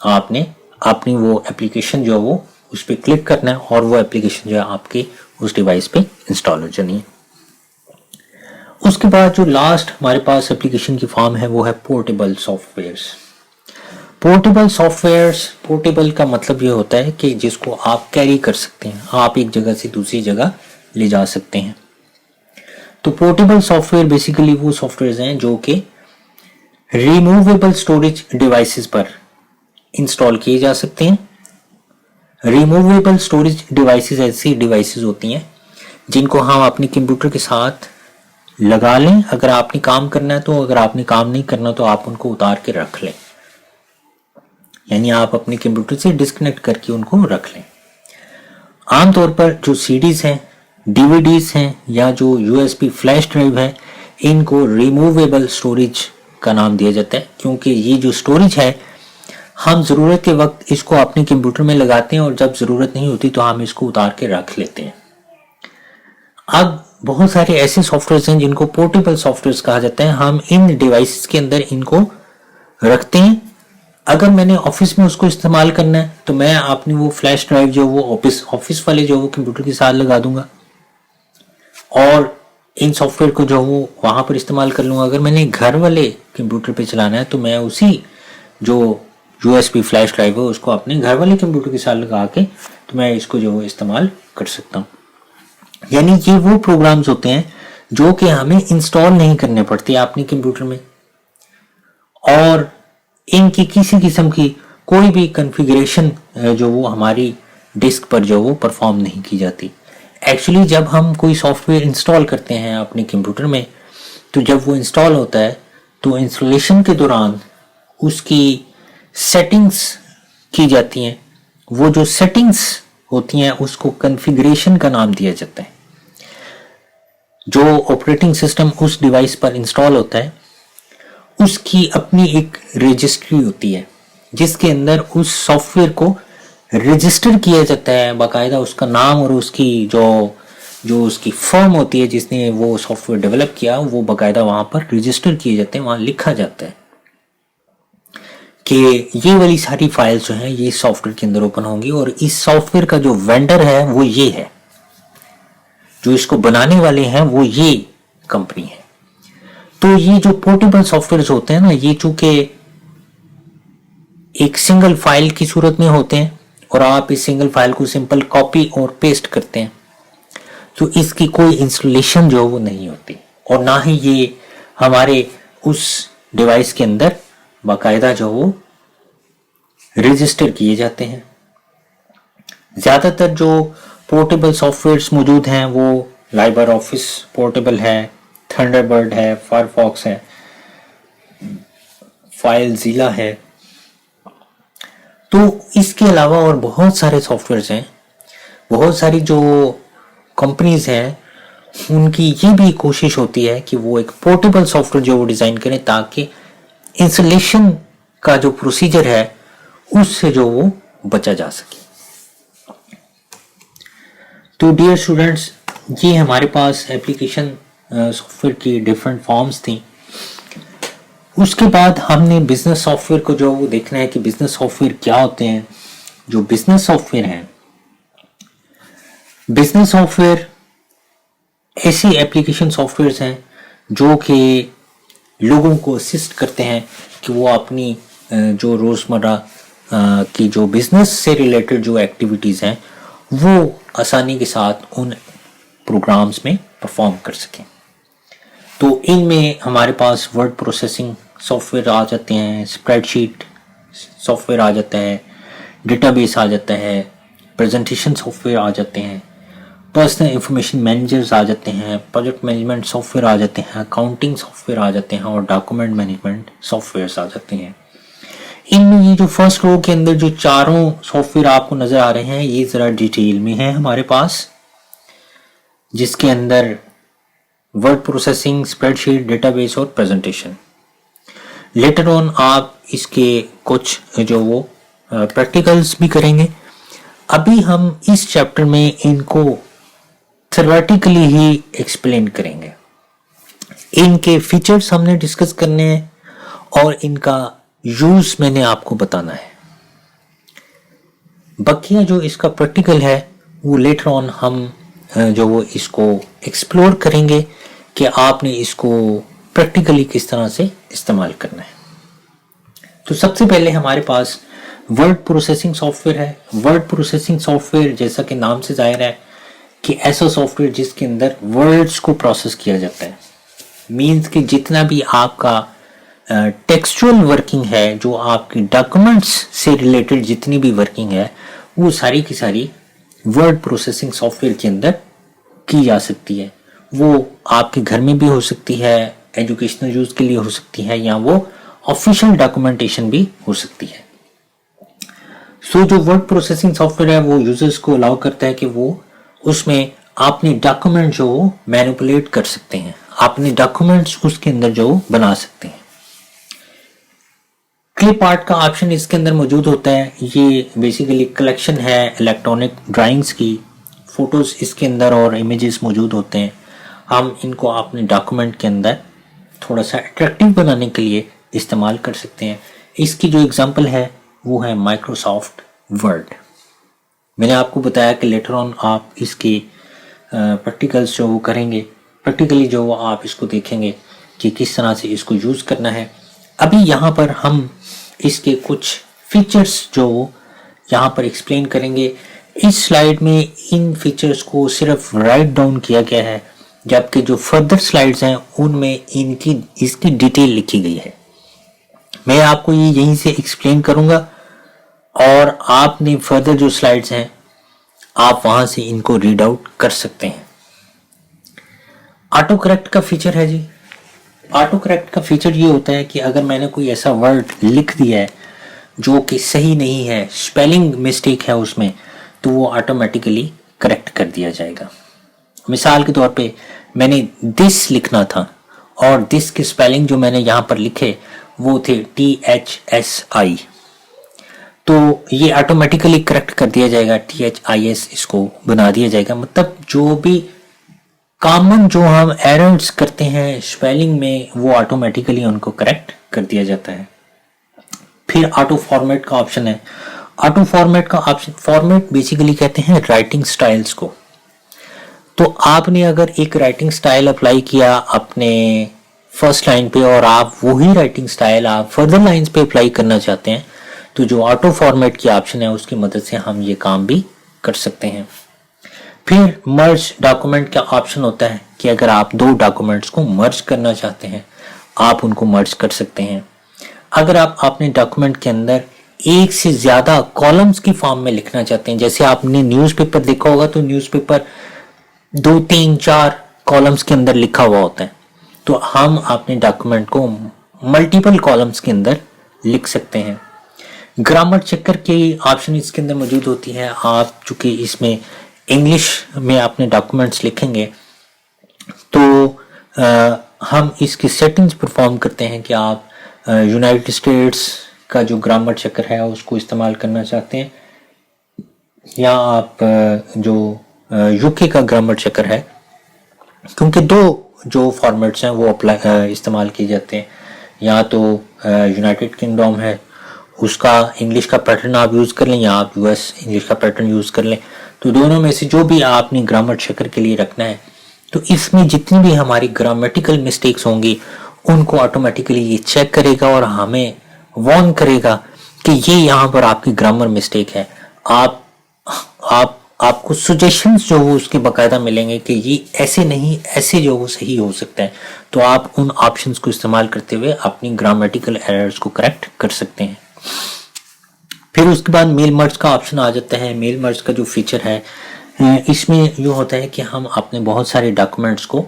آپ نے اپنی وہ اپلیکیشن جو وہ اس پہ کلک کرنا ہے اور وہ اپلیکیشن جو ہے آپ کے اس ڈیوائس پہ انسٹال ہو جانی ہے. اس کے بعد جو لاسٹ ہمارے پاس اپلیکیشن کی فارم ہے وہ ہے portable softwares. Portable softwares, portable کا مطلب یہ ہوتا ہے کہ جس کو آپ کیری کر سکتے ہیں، آپ ایک جگہ سے دوسری جگہ لے جا سکتے ہیں. تو پورٹیبل سافٹ ویئر بیسیکلی وہ سافٹ ویئرز ہیں جو کہ ریموویبل اسٹوریج ڈیوائسز پر انسٹال کیے جا سکتے ہیں. ریموویبل اسٹوریج ڈیوائسز ایسی ڈیوائسز ہوتی ہیں جن کو ہم اپنے کمپیوٹر کے ساتھ لگا لیں اگر آپ نے کام کرنا ہے تو، اگر آپ نے کام نہیں کرنا تو آپ ان کو اتار کے رکھ لیں، یعنی آپ اپنے کمپیوٹر سے ڈسکنیکٹ کر کے ان کو رکھ لیں. عام طور پر جو سی ڈیز ہیں، ڈی وی ڈیز ہیں یا جو U S B flash drive ہے ان کو ریموویبل اسٹوریج کا نام دیا جاتا ہے کیونکہ یہ جو اسٹوریج ہے ہم ضرورت کے وقت اس کو اپنے کمپیوٹر میں لگاتے ہیں اور جب ضرورت نہیں ہوتی تو ہم اس کو اتار کے رکھ لیتے ہیں. اب بہت سارے ایسے سافٹ ویئرز ہیں جن کو پورٹیبل سافٹ ویئرز کہا جاتا ہے. ہم ان ڈیوائسز کے اندر ان کو رکھتے ہیں. اگر میں نے آفس میں اس کو استعمال کرنا ہے تو میں اپنی وہ فلیش ڈرائیو جو وہ آفس والے جو وہ کمپیوٹر کے ساتھ لگا دوں گا اور ان سافٹ ویئر کو جو وہ وہاں پر استعمال کر لوں گا. اگر میں نے گھر والے کمپیوٹر پہ چلانا ہے تو میں اسی جو U S B flash drive ہے اس کو اپنے گھر والے کمپیوٹر کے ساتھ لگا کے تو میں اس کو جو وہ استعمال کر سکتا ہوں. یعنی یہ وہ پروگرامز ہوتے ہیں جو کہ ہمیں انسٹال نہیں کرنے پڑتے اپنے کمپیوٹر میں اور ان کی کسی قسم کی کوئی بھی کنفیگریشن جو وہ ہماری ڈسک پر جو وہ پرفارم نہیں کی جاتی. ایکچولی جب ہم کوئی سافٹ ویئر انسٹال کرتے ہیں اپنے کمپیوٹر میں تو جب وہ انسٹال ہوتا ہے تو انسٹالیشن کے دوران اس کی سیٹنگز کی جاتی ہیں. وہ جو سیٹنگز ہوتی ہیں اس کو کنفیگریشن کا نام دیا جاتا ہے. जो ऑपरेटिंग सिस्टम उस डिवाइस पर इंस्टॉल होता है उसकी अपनी एक रजिस्ट्री होती है जिसके अंदर उस सॉफ्टवेयर को रजिस्टर किया जाता है, बाकायदा उसका नाम और उसकी जो उसकी फर्म होती है जिसने वो सॉफ्टवेयर डेवलप किया वो बाकायदा वहां पर रजिस्टर किए जाते हैं, वहां लिखा जाता है कि ये वाली सारी फाइल्स जो हैं ये सॉफ्टवेयर के अंदर ओपन होंगी और इस सॉफ्टवेयर का जो वेंडर है वो ये है, जो इसको बनाने वाले हैं वो ये कंपनी है। तो ये जो पोर्टेबल सॉफ्टवेयर होते हैं ना, ये चूंकि एक सिंगल फाइल की सूरत में होते हैं और आप इस सिंगल फाइल को सिंपल कॉपी और पेस्ट करते हैं, तो इसकी कोई इंस्टॉलेशन जो वो नहीं होती और ना ही ये हमारे उस डिवाइस के अंदर बाकायदा जो वो रजिस्टर किए जाते हैं। ज्यादातर जो पोर्टेबल सॉफ्टवेयर्स मौजूद हैं वो लाइबर ऑफिस पोर्टेबल है, थंडरबर्ड है, फायरफॉक्स है, फाइलज़ीला है। तो इसके अलावा और बहुत सारे सॉफ्टवेयर्स हैं, बहुत सारी जो कंपनीज हैं उनकी ये भी कोशिश होती है कि वो एक पोर्टेबल सॉफ्टवेयर जो वो डिज़ाइन करें ताकि इंस्टॉलेशन का जो प्रोसीजर है उससे जो वो बचा जा सके। तो डियर स्टूडेंट्स, ये हमारे पास एप्लीकेशन सॉफ्टवेयर की डिफरेंट फॉर्म्स थी। उसके बाद हमने बिजनेस सॉफ्टवेयर को जो वो देखना है कि बिजनेस सॉफ्टवेयर क्या होते हैं। जो बिजनेस सॉफ्टवेयर हैं, बिजनेस सॉफ्टवेयर ऐसी एप्लीकेशन सॉफ्टवेयर्स हैं जो कि लोगों को असिस्ट करते हैं कि वो अपनी जो रोज़मर्रा की जो बिजनेस से रिलेटेड जो एक्टिविटीज़ हैं वो आसानी के साथ उन प्रोग्राम्स में परफॉर्म कर सकें। तो इनमें हमारे पास वर्ड प्रोसेसिंग सॉफ्टवेयर आ जाते हैं, स्प्रेडशीट सॉफ्टवेयर आ जाता है, डेटाबेस आ जाता है, प्रेजेंटेशन सॉफ्टवेयर आ जाते हैं, पर्सनल इंफॉर्मेशन मैनेजर्स आ जाते हैं, प्रोजेक्ट मैनेजमेंट सॉफ्टवेयर आ जाते हैं, अकाउंटिंग सॉफ्टवेयर आ जाते हैं और डॉक्यूमेंट मैनेजमेंट सॉफ्टवेयर्स आ जाते हैं। इनमें ये जो फर्स्ट रो के अंदर जो चारों सॉफ्टवेयर आपको नजर आ रहे हैं ये जरा डिटेल में है हमारे पास, जिसके अंदर वर्ड प्रोसेसिंग, स्प्रेडशीट, डेटाबेस और प्रेजेंटेशन। लेटर ऑन आप इसके कुछ जो वो प्रैक्टिकल्स भी करेंगे। अभी हम इस चैप्टर में इनको थ्योरेटिकली ही एक्सप्लेन करेंगे। इनके फीचर्स हमने डिस्कस करने हैं और इनका यूज मैंने आपको बताना है। बकिया जो इसका प्रैक्टिकल है वो लेटर ऑन हम जो वो इसको एक्सप्लोर करेंगे कि आपने इसको प्रैक्टिकली किस तरह से इस्तेमाल करना है। तो सबसे पहले हमारे पास वर्ड प्रोसेसिंग सॉफ्टवेयर है। वर्ड प्रोसेसिंग सॉफ्टवेयर जैसा कि नाम से जाहिर है कि ऐसा सॉफ्टवेयर जिसके अंदर वर्ड्स को प्रोसेस किया जाता है। मीन्स कि जितना भी आपका टेक्सचुअल वर्किंग है, जो आपकी डॉक्यूमेंट्स से रिलेटेड जितनी भी वर्किंग है वो सारी की सारी वर्ड प्रोसेसिंग सॉफ्टवेयर के अंदर की जा सकती है। वो आपके घर में भी हो सकती है, एजुकेशनल यूज के लिए हो सकती है, या वो ऑफिशियल डॉक्यूमेंटेशन भी हो सकती है। सो जो वर्ड प्रोसेसिंग सॉफ्टवेयर है वो यूजर्स को अलाउ करता है कि वो उसमें अपने डॉक्यूमेंट जो मैनिपुलेट कर सकते हैं, अपने डॉक्यूमेंट्स उसके अंदर जो बना सकते हैं। क्लिप आर्ट का ऑप्शन इसके अंदर मौजूद होता है। ये बेसिकली कलेक्शन है इलेक्ट्रॉनिक ड्राइंग्स की, फोटोज इसके अंदर और इमेजेस मौजूद होते हैं। हम इनको अपने डॉक्यूमेंट के अंदर थोड़ा सा अट्रैक्टिव बनाने के लिए इस्तेमाल कर सकते हैं। इसकी जो एग्जांपल है वो है माइक्रोसॉफ्ट वर्ड। मैंने आपको बताया कि लेटर ऑन आप इसके प्रैक्टिकल्स जो वो करेंगे, प्रैक्टिकली जो वो आप इसको देखेंगे कि किस तरह से इसको यूज़ करना है। अभी यहाँ पर हम इसके कुछ फीचर्स जो यहाँ पर एक्सप्लेन करेंगे। इस स्लाइड में इन फीचर्स को सिर्फ राइट डाउन किया गया है, जबकि जो फर्दर स्लाइड्स हैं उनमें इसकी डिटेल लिखी गई है। मैं आपको ये यहीं से एक्सप्लेन करूंगा और आपने फर्दर जो स्लाइड्स हैं आप वहां से इनको रीड आउट कर सकते हैं। ऑटो करेक्ट का फीचर है जी। ऑटो करेक्ट का फीचर ये होता है कि अगर मैंने कोई ऐसा वर्ड लिख दिया है जो कि सही नहीं है, स्पेलिंग मिस्टेक है उसमें, तो वो ऑटोमेटिकली करेक्ट कर दिया जाएगा। मिसाल के तौर पे मैंने दिस लिखना था और दिस के स्पेलिंग जो मैंने यहाँ पर लिखे वो थे THSI, तो ये ऑटोमेटिकली करेक्ट कर दिया जाएगा, THIS इसको बना दिया जाएगा। मतलब जो भी कॉमन जो हम एरर्स करते हैं स्पेलिंग में वो ऑटोमेटिकली उनको करेक्ट कर दिया जाता है। फिर ऑटो फॉर्मेट का ऑप्शन है। ऑटो फॉर्मेट का ऑप्शन, फॉर्मेट बेसिकली कहते हैं राइटिंग स्टाइल्स को। तो आपने अगर एक राइटिंग स्टाइल अप्लाई किया अपने फर्स्ट लाइन पे और आप वही राइटिंग स्टाइल आप फर्दर लाइंस पे अप्लाई करना चाहते हैं, तो जो ऑटो फॉर्मेट की ऑप्शन है उसकी मदद से हम ये काम भी कर सकते हैं। फिर मर्ज डॉक्यूमेंट का ऑप्शन होता है कि अगर आप दो डॉक्यूमेंट्स को मर्ज करना चाहते हैं आप उनको मर्ज कर सकते हैं। अगर आप अपने डॉक्यूमेंट के अंदर एक से ज्यादा कॉलम्स की फॉर्म में लिखना चाहते हैं, जैसे आपने न्यूज़पेपर देखा होगा तो न्यूज़पेपर 2, 3, 4 कॉलम्स के अंदर लिखा हुआ होता है, तो हम अपने डॉक्यूमेंट को मल्टीपल कॉलम्स के अंदर लिख सकते हैं। ग्रामर चेकर की ऑप्शन इसके अंदर मौजूद होती है। आप चूंकि इसमें इंग्लिश में अपने डॉक्यूमेंट्स लिखेंगे तो हम इसकी सेटिंग्स परफॉर्म करते हैं कि आप यूनाइटेड स्टेट्स का जो ग्रामर चेकर है उसको इस्तेमाल करना चाहते हैं या आप जो यूके का ग्रामर चेकर है, क्योंकि दो जो फॉर्मेट्स हैं वो अप्लाई इस्तेमाल किए जाते हैं। या तो यूनाइटेड किंगडम है उसका इंग्लिश का पैटर्न आप यूज़ कर लें या आप यूएस इंग्लिश का पैटर्न यूज़ कर लें, तो दोनों में से जो भी आपने ग्रामर चेकर के लिए रखना है, तो इसमें जितनी भी हमारी ग्रामेटिकल मिस्टेक्स होंगी उनको ऑटोमेटिकली ये चेक करेगा और हमें वार्न करेगा कि ये यहाँ पर आपकी ग्रामर मिस्टेक है। आपको सजेशंस जो वो उसके बाकायदा मिलेंगे कि ये ऐसे नहीं ऐसे जो वो सही हो सकता है, तो आप उन ऑप्शंस को इस्तेमाल करते हुए अपनी ग्रामेटिकल एरर्स को करेक्ट कर सकते हैं। फिर उसके बाद मेल मर्ज का ऑप्शन आ जाता है। मेल मर्ज का जो फीचर है इसमें यूँ होता है कि हम अपने बहुत सारे डॉक्यूमेंट्स को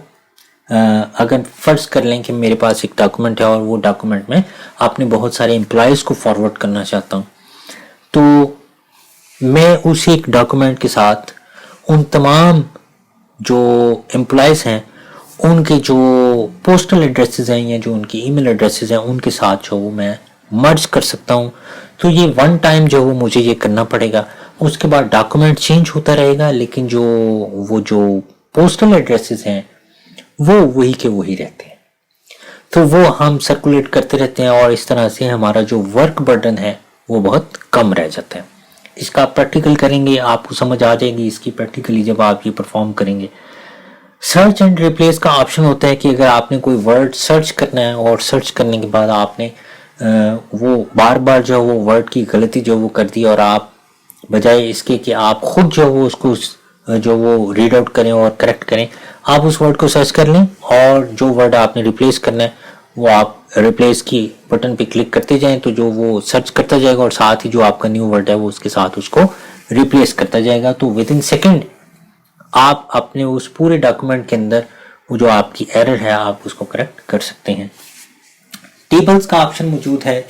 अगर फर्ज कर लें कि मेरे पास एक डॉक्यूमेंट है और वो डॉक्यूमेंट में आपने बहुत सारे एम्प्लॉयज़ को फॉरवर्ड करना चाहता हूँ, तो मैं उस एक डॉक्यूमेंट के साथ उन तमाम जो एम्प्लॉयज़ हैं उनके जो पोस्टल एड्रेसेस हैं या जो उनकी ईमेल एड्रेसेस हैं उनके साथ जो मैं मर्ज कर सकता हूँ। तो ये वन टाइम जो वो मुझे ये करना पड़ेगा, उसके बाद डॉक्यूमेंट चेंज होता रहेगा लेकिन जो पोस्टल एड्रेसेस हैं वो वही के वही रहते हैं। तो वो हम सर्कुलेट करते रहते हैं और इस तरह से हमारा जो वर्क बर्डन है वो बहुत कम रह जाता है। इसका आप प्रैक्टिकल करेंगे आपको समझ आ जाएगी इसकी प्रैक्टिकली जब आप ये परफॉर्म करेंगे। सर्च एंड रिप्लेस का ऑप्शन होता है कि अगर आपने कोई वर्ड सर्च करना है और सर्च करने के बाद आपने वो बार बार जो वो वर्ड की गलती जो वो कर दी और आप बजाय इसके कि आप खुद जो वो उसको जो वो रीड आउट करें और करेक्ट करें, आप उस वर्ड को सर्च कर लें और जो वर्ड आपने रिप्लेस करना है वो आप रिप्लेस की बटन पे क्लिक करते जाएं, तो जो वो सर्च करता जाएगा और साथ ही जो आपका न्यू वर्ड है वो उसके साथ उसको रिप्लेस करता जाएगा। तो विद इन सेकेंड आप अपने उस पूरे डॉक्यूमेंट के अंदर वो जो आपकी एरर है आप उसको करेक्ट कर सकते हैं। टेबल्स का ऑप्शन मौजूद है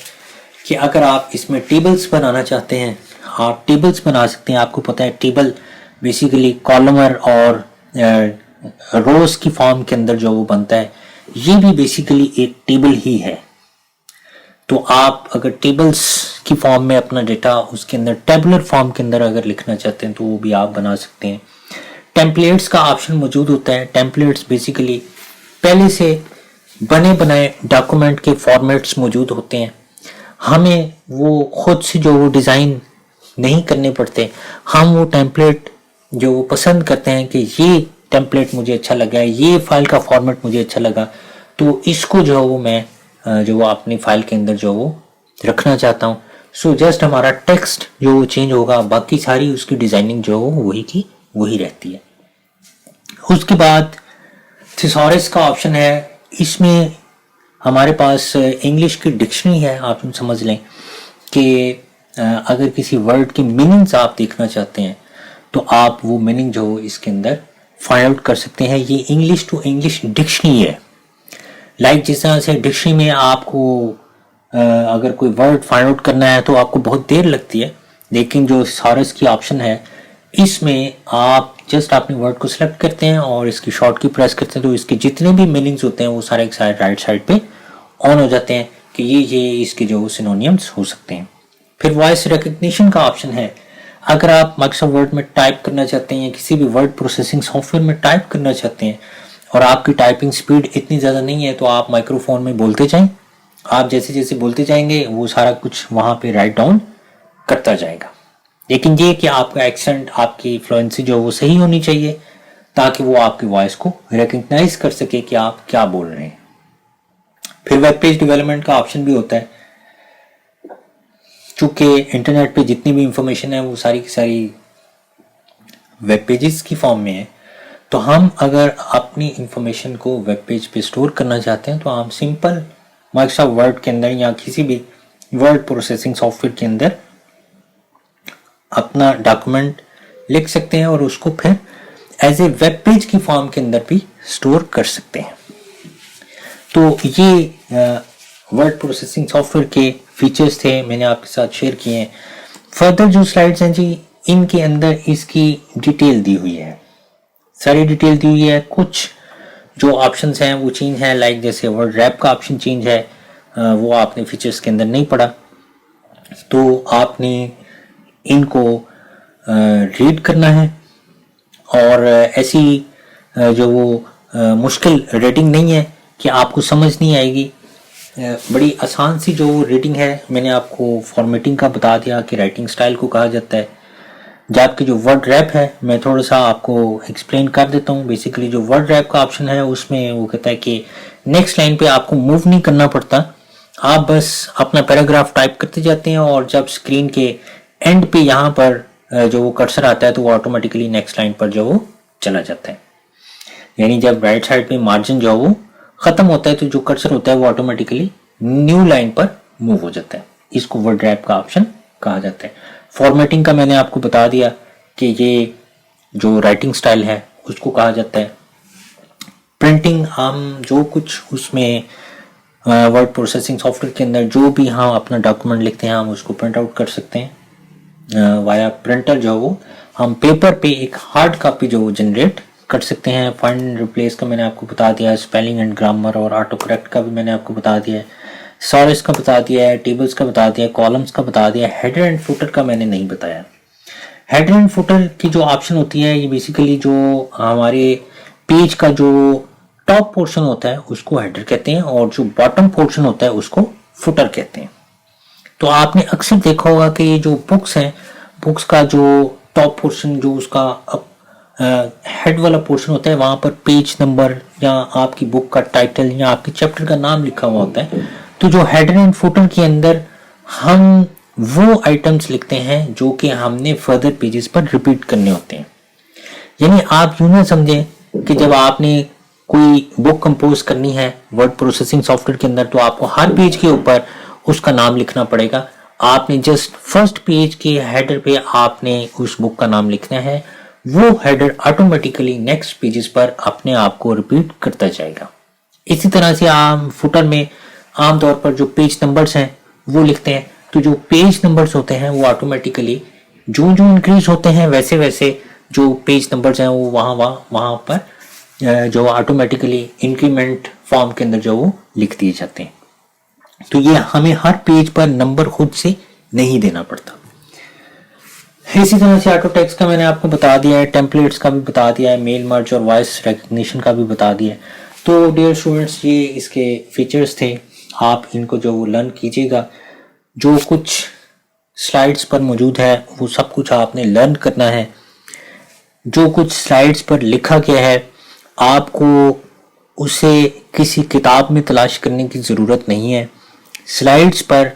कि अगर आप इसमें टेबल्स बनाना चाहते हैं आप टेबल्स बना सकते हैं। आपको पता है टेबल बेसिकली कॉलमर और रोज की फॉर्म के अंदर जो वो बनता है, ये भी बेसिकली एक टेबल ही है। तो आप अगर टेबल्स की फॉर्म में अपना डेटा उसके अंदर टेबुलर फॉर्म के अंदर अगर लिखना चाहते हैं तो वो भी आप बना सकते हैं। टेम्पलेट्स का ऑप्शन मौजूद होता है। टेम्पलेट्स बेसिकली पहले से बने बनाए डॉक्यूमेंट के फॉर्मेट्स मौजूद होते हैं, हमें वो खुद से जो वो डिज़ाइन नहीं करने पड़ते। हम वो टेम्पलेट जो वो पसंद करते हैं कि ये टेम्पलेट मुझे अच्छा लगा है, ये फाइल का फॉर्मेट मुझे अच्छा लगा, तो इसको जो वो मैं जो वो अपनी फाइल के अंदर जो वो रखना चाहता हूँ। सो जस्ट हमारा टेक्स्ट जो वो चेंज होगा, बाकी सारी उसकी डिज़ाइनिंग जो वो वही की वही रहती है। उसके बाद थिसॉरस का ऑप्शन है। इसमें हमारे पास इंग्लिश की डिक्शनरी है। आप समझ लें कि अगर किसी वर्ड की मीनिंग्स आप देखना चाहते हैं तो आप वो मीनिंग जो इसके अंदर फाइंड आउट कर सकते हैं। ये इंग्लिश टू इंग्लिश डिक्शनरी है। लाइक जिस तरह से डिक्शनरी में आपको अगर कोई वर्ड फाइंड आउट करना है तो आपको बहुत देर लगती है, लेकिन जो थिसॉरस की ऑप्शन है इसमें आप जस्ट अपने वर्ड को सिलेक्ट करते हैं और इसकी शॉर्ट की प्रेस करते हैं तो इसके जितने भी मीनिंग्स होते हैं वो सारे एक साइड राइट साइड पे ऑन हो जाते हैं कि ये इसके जो सिनोनियम्स हो सकते हैं। फिर वॉइस रिकग्निशन का ऑप्शन है। अगर आप माइक्रोसॉफ्ट वर्ड में टाइप करना चाहते हैं या किसी भी वर्ड प्रोसेसिंग सॉफ्टवेयर में टाइप करना चाहते हैं और आपकी टाइपिंग स्पीड इतनी ज़्यादा नहीं है तो आप माइक्रोफोन में बोलते जाएं। आप जैसे जैसे बोलते जाएंगे वो सारा कुछ वहाँ पे राइट डाउन करता जाएगा। लेकिन ये कि आपका एक्सेंट, आपकी फ्लुएंसी जो वो सही होनी चाहिए ताकि वो आपकी वॉइस को रिकग्नाइज कर सके कि आप क्या बोल रहे हैं। फिर वेब पेज डेवलपमेंट का ऑप्शन भी होता है। चूंकि इंटरनेट पे जितनी भी इंफॉर्मेशन है वो सारी की सारी वेब पेजेस की फॉर्म में है, तो हम अगर अपनी इंफॉर्मेशन को वेब पेज पे स्टोर करना चाहते हैं तो हम सिंपल माइक्रोसॉफ्ट वर्ड के अंदर या किसी भी वर्ड प्रोसेसिंग सॉफ्टवेयर के अंदर अपना डॉक्यूमेंट लिख सकते हैं और उसको फिर एज ए वेब पेज की फॉर्म के अंदर भी स्टोर कर सकते हैं। तो ये वर्ड प्रोसेसिंग सॉफ्टवेयर के फीचर्स थे, मैंने आपके साथ शेयर किए हैं। फर्दर जो स्लाइड्स हैं जी, इनके अंदर इसकी डिटेल दी हुई है, सारी डिटेल दी हुई है। कुछ जो ऑप्शंस हैं वो चेंज है, लाइक जैसे वर्ड रैप का ऑप्शन चेंज है, वो आपने फीचर्स के अंदर नहीं पढ़ा, तो आपने इनको रीड करना है। और ऐसी जो वो मुश्किल रीडिंग नहीं है कि आपको समझ नहीं आएगी, बड़ी आसान सी जो रीडिंग है। मैंने आपको फॉर्मेटिंग का बता दिया कि राइटिंग स्टाइल को कहा जाता है। जबकि जो वर्ड रैप है मैं थोड़ा सा आपको एक्सप्लेन कर देता हूँ। बेसिकली जो वर्ड रैप का ऑप्शन है उसमें वो कहता है कि नेक्स्ट लाइन पे आपको मूव नहीं करना पड़ता, आप बस अपना पैराग्राफ टाइप करते जाते हैं और जब स्क्रीन के एंड पे यहाँ पर जो वो कर्सर आता है तो वो ऑटोमेटिकली नेक्स्ट लाइन पर जो वो चला जाता है। यानी जब राइट साइड पे मार्जिन जो वो खत्म होता है तो जो कर्सर होता है वो ऑटोमेटिकली न्यू लाइन पर मूव हो जाता है। इसको वर्ड रैप का ऑप्शन कहा जाता है। फॉर्मेटिंग का मैंने आपको बता दिया कि ये जो राइटिंग स्टाइल है उसको कहा जाता है। प्रिंटिंग, हम जो कुछ उसमें वर्ड प्रोसेसिंग सॉफ्टवेयर के अंदर जो भी हम अपना डॉक्यूमेंट लिखते हैं हम उसको प्रिंट आउट कर सकते हैं वाया प्रिंटर। जो वो हम पेपर पे एक हार्ड कॉपी जो वो जनरेट कर सकते हैं। फाइंड एंड रिप्लेस का मैंने आपको बता दिया है, स्पेलिंग एंड ग्रामर और ऑटो करेक्ट का भी मैंने आपको बता दिया है, सॉरेस का बता दिया है, टेबल्स का बता दिया है, कॉलम्स का बता दिया है। हेडर एंड फुटर का मैंने नहीं बताया। हेडर एंड फुटर की जो ऑप्शन होती है ये बेसिकली जो हमारे पेज का जो टॉप पोर्शन होता है उसको हेडर कहते हैं और जो बॉटम पोर्शन होता है उसको फुटर कहते हैं। तो आपने अक्सर देखा होगा कि ये जो बुक्स हैं, बुक्स का जो टॉप पोर्शन जो उसका हेड वाला पोर्शन होता है वहां पर पेज नंबर या आपकी बुक का टाइटल या आपके चैप्टर का नाम लिखा हुआ होता है। तो जो हेडर एंड फुटर के अंदर हम वो आइटम्स लिखते हैं जो कि हमने फर्दर पेजेस पर रिपीट करने होते हैं। यानी आप यूं ना समझें कि जब आपने कोई बुक कंपोज करनी है वर्ड प्रोसेसिंग सॉफ्टवेयर के अंदर तो आपको हर पेज के ऊपर उसका नाम लिखना पड़ेगा। आपने जस्ट फर्स्ट पेज के हेडर पे आपने उस बुक का नाम लिखना है, वो हेडर ऑटोमेटिकली नेक्स्ट पेजेस पर अपने आप को रिपीट करता जाएगा। इसी तरह से हम फुटर में आमतौर पर जो पेज नंबर्स हैं वो लिखते हैं, तो जो पेज नंबर्स होते हैं वो ऑटोमेटिकली जो जो इंक्रीज होते हैं वैसे वैसे जो पेज नंबर्स हैं वो वहां पर जो ऑटोमेटिकली इंक्रीमेंट फॉर्म के अंदर जो वो लिख दिए जाते हैं। तो ये हमें हर पेज पर नंबर खुद से नहीं देना पड़ता। इसी तरह से ऑटो टेक्स्ट का मैंने आपको बता दिया है, टेम्पलेट्स का भी बता दिया है, मेल मर्ज और वॉइस रिकग्निशन का भी बता दिया है। तो डियर स्टूडेंट्स ये इसके फीचर्स थे, आप इनको जो लर्न कीजिएगा। जो कुछ स्लाइड्स पर मौजूद है वो सब कुछ आपने लर्न करना है। जो कुछ स्लाइड्स पर लिखा गया है आपको उसे किसी किताब में तलाश करने की ज़रूरत नहीं है। स्लाइड्स पर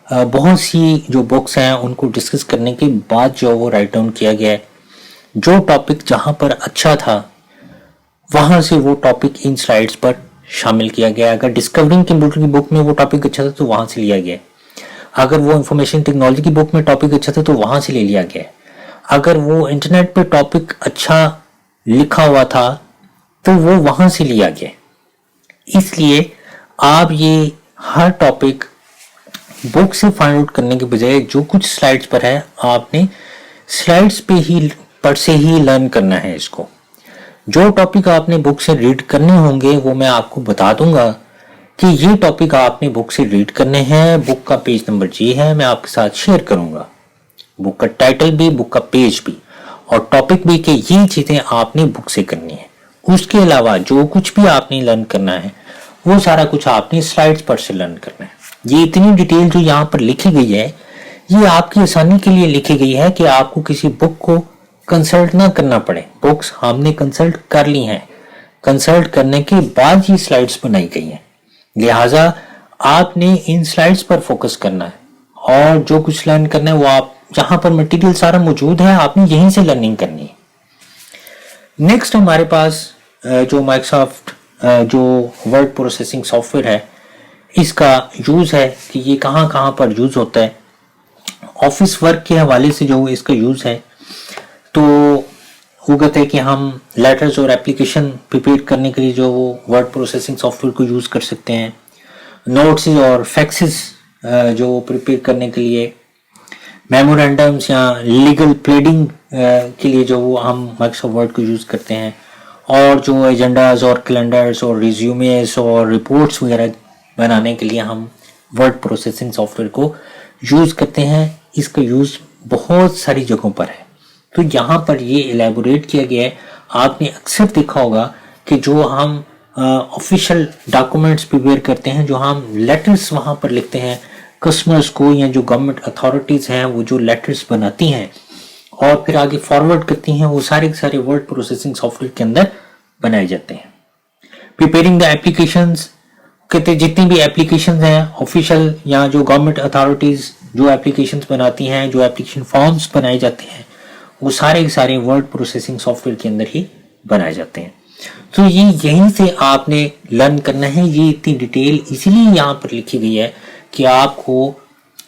बहुत सी जो बुक्स हैं उनको डिस्कस करने के बाद जो वो राइट डाउन किया गया है। जो टॉपिक जहाँ पर अच्छा था वहाँ से वो टॉपिक इन स्लाइड्स पर शामिल किया गया। अगर डिस्कवरिंग कंप्यूटर की बुक में वो टॉपिक अच्छा था तो वहाँ से लिया गया। अगर वो इंफॉर्मेशन टेक्नोलॉजी की बुक में टॉपिक अच्छा था तो वहाँ से ले लिया गया। अगर वो इंटरनेट पे टॉपिक अच्छा लिखा हुआ था तो वो वहाँ से लिया गया। इसलिए आप ये हर टॉपिक बुक से फाइंड आउट करने के बजाय जो कुछ स्लाइड्स पर है आपने स्लाइड्स पे ही पर से ही लर्न करना है इसको। जो टॉपिक आपने बुक से रीड करने होंगे वो मैं आपको बता दूंगा कि ये टॉपिक आपने बुक से रीड करने हैं, बुक का पेज नंबर ये है, मैं आपके साथ शेयर करूंगा, बुक का टाइटल भी, बुक का पेज भी और टॉपिक भी, कि ये चीजें आपने बुक से करनी है। उसके अलावा जो कुछ भी आपने लर्न करना है वो सारा कुछ आपने स्लाइड्स पर से लर्न करना है। ये इतनी डिटेल जो यहाँ पर लिखी गई है ये आपकी आसानी के लिए लिखी गई है कि आपको किसी बुक को कंसल्ट ना करना पड़े। बुक्स हमने कंसल्ट कर ली हैं, कंसल्ट करने के बाद ये स्लाइड्स बनाई गई हैं, लिहाजा आपने इन स्लाइड्स पर फोकस करना है और जो कुछ लर्न करना है वो आप जहां पर मटेरियल सारा मौजूद है आपने यहीं से लर्निंग करनी है। नेक्स्ट हमारे पास जो माइक्रोसॉफ्ट जो वर्ड प्रोसेसिंग सॉफ्टवेयर है इसका यूज है कि ये कहां कहां पर यूज होता है। ऑफिस वर्क के हवाले से जो इसका यूज है तो वो कहते हैं कि हम लेटर्स और एप्लीकेशन प्रिपेयर करने के लिए जो वो वर्ड प्रोसेसिंग सॉफ्टवेयर को यूज कर सकते हैं। नोट्स और फैक्सेस जो प्रिपेयर करने के लिए, मेमोरेंडम्स या लीगल प्लेडिंग के लिए जो वो हम माइक्रोसॉफ्ट वर्ड को यूज करते हैं, और जो एजेंडाज और कैलेंडर्स और रिज्यूमेस और रिपोर्ट्स वगैरह बनाने के लिए हम वर्ड प्रोसेसिंग सॉफ्टवेयर को यूज करते हैं। इसका यूज बहुत सारी जगहों पर है, तो यहाँ पर ये इलेबोरेट किया गया है। आपने अक्सर देखा होगा कि जो हम ऑफिशियल डॉक्यूमेंट्स प्रिपेयर करते हैं, जो हम लेटर्स वहाँ पर लिखते हैं कस्टमर्स को, या जो गवर्नमेंट अथॉरिटीज हैं वो जो लेटर्स बनाती हैं और फिर आगे फॉरवर्ड करती हैं, वो सारे के सारे वर्ड प्रोसेसिंग सॉफ्टवेयर के अंदर बनाए जाते हैं। प्रिपेयरिंग द एप्लीकेशंस कहते हैं जितनी भी एप्लीकेशंस हैं ऑफिशियल या जो गवर्नमेंट अथॉरिटीज जो एप्लीकेशंस बनाती हैं, जो एप्लीकेशन फॉर्म्स बनाए जाते हैं, वो सारे के सारे वर्ड प्रोसेसिंग सॉफ्टवेयर के अंदर ही बनाए जाते हैं। तो ये यहीं से आपने लर्न करना है। ये इतनी डिटेल इसीलिए यहाँ पर लिखी गई है कि आपको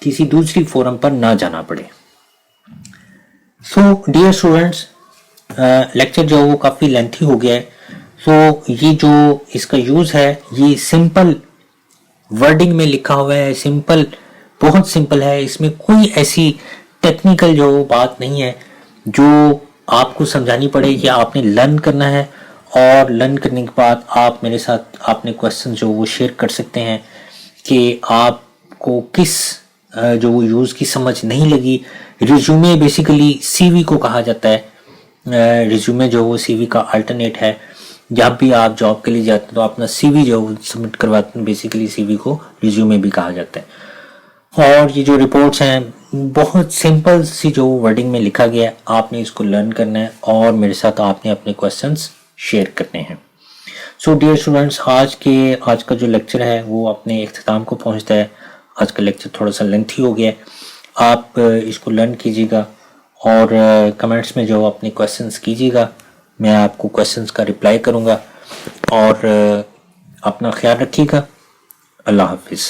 किसी दूसरी फोरम पर ना जाना पड़े। सो डियर स्टूडेंट्स, लेक्चर जो वो काफ़ी लेंथी हो गया है, सो ये जो इसका यूज़ है ये सिंपल वर्डिंग में लिखा हुआ है, सिंपल, बहुत सिंपल है। इसमें कोई ऐसी टेक्निकल जो बात नहीं है जो आपको समझानी पड़े कि आपने लर्न करना है, और लर्न करने के बाद आप मेरे साथ अपने क्वेश्चन जो वो शेयर कर सकते हैं कि आपको किस जो वो यूज़ की समझ नहीं लगी। रिज्यूमे बेसिकली सीवी को कहा जाता है। रिज्यूमे जो वो सीवी का अल्टरनेट है। जब भी आप जॉब के लिए जाते हैं तो अपना सीवी जो सबमिट करवाते हैं, बेसिकली सीवी को रिज्यूमे भी कहा जाता है। और ये जो रिपोर्ट्स हैं बहुत सिंपल सी जो वर्डिंग में लिखा गया है, आपने इसको लर्न करना है और मेरे साथ आपने अपने क्वेश्चंस शेयर करने हैं। सो डियर स्टूडेंट्स, आज का जो लेक्चर है वो अपने इख्तिताम को पहुंचता है। आज का लेक्चर थोड़ा सा लेंथी हो गया है, आप इसको लर्न कीजिएगा और कमेंट्स में जो अपने क्वेश्चंस कीजिएगा, मैं आपको क्वेश्चंस का रिप्लाई करूंगा। और अपना ख्याल रखिएगा। अल्लाह हाफिज़।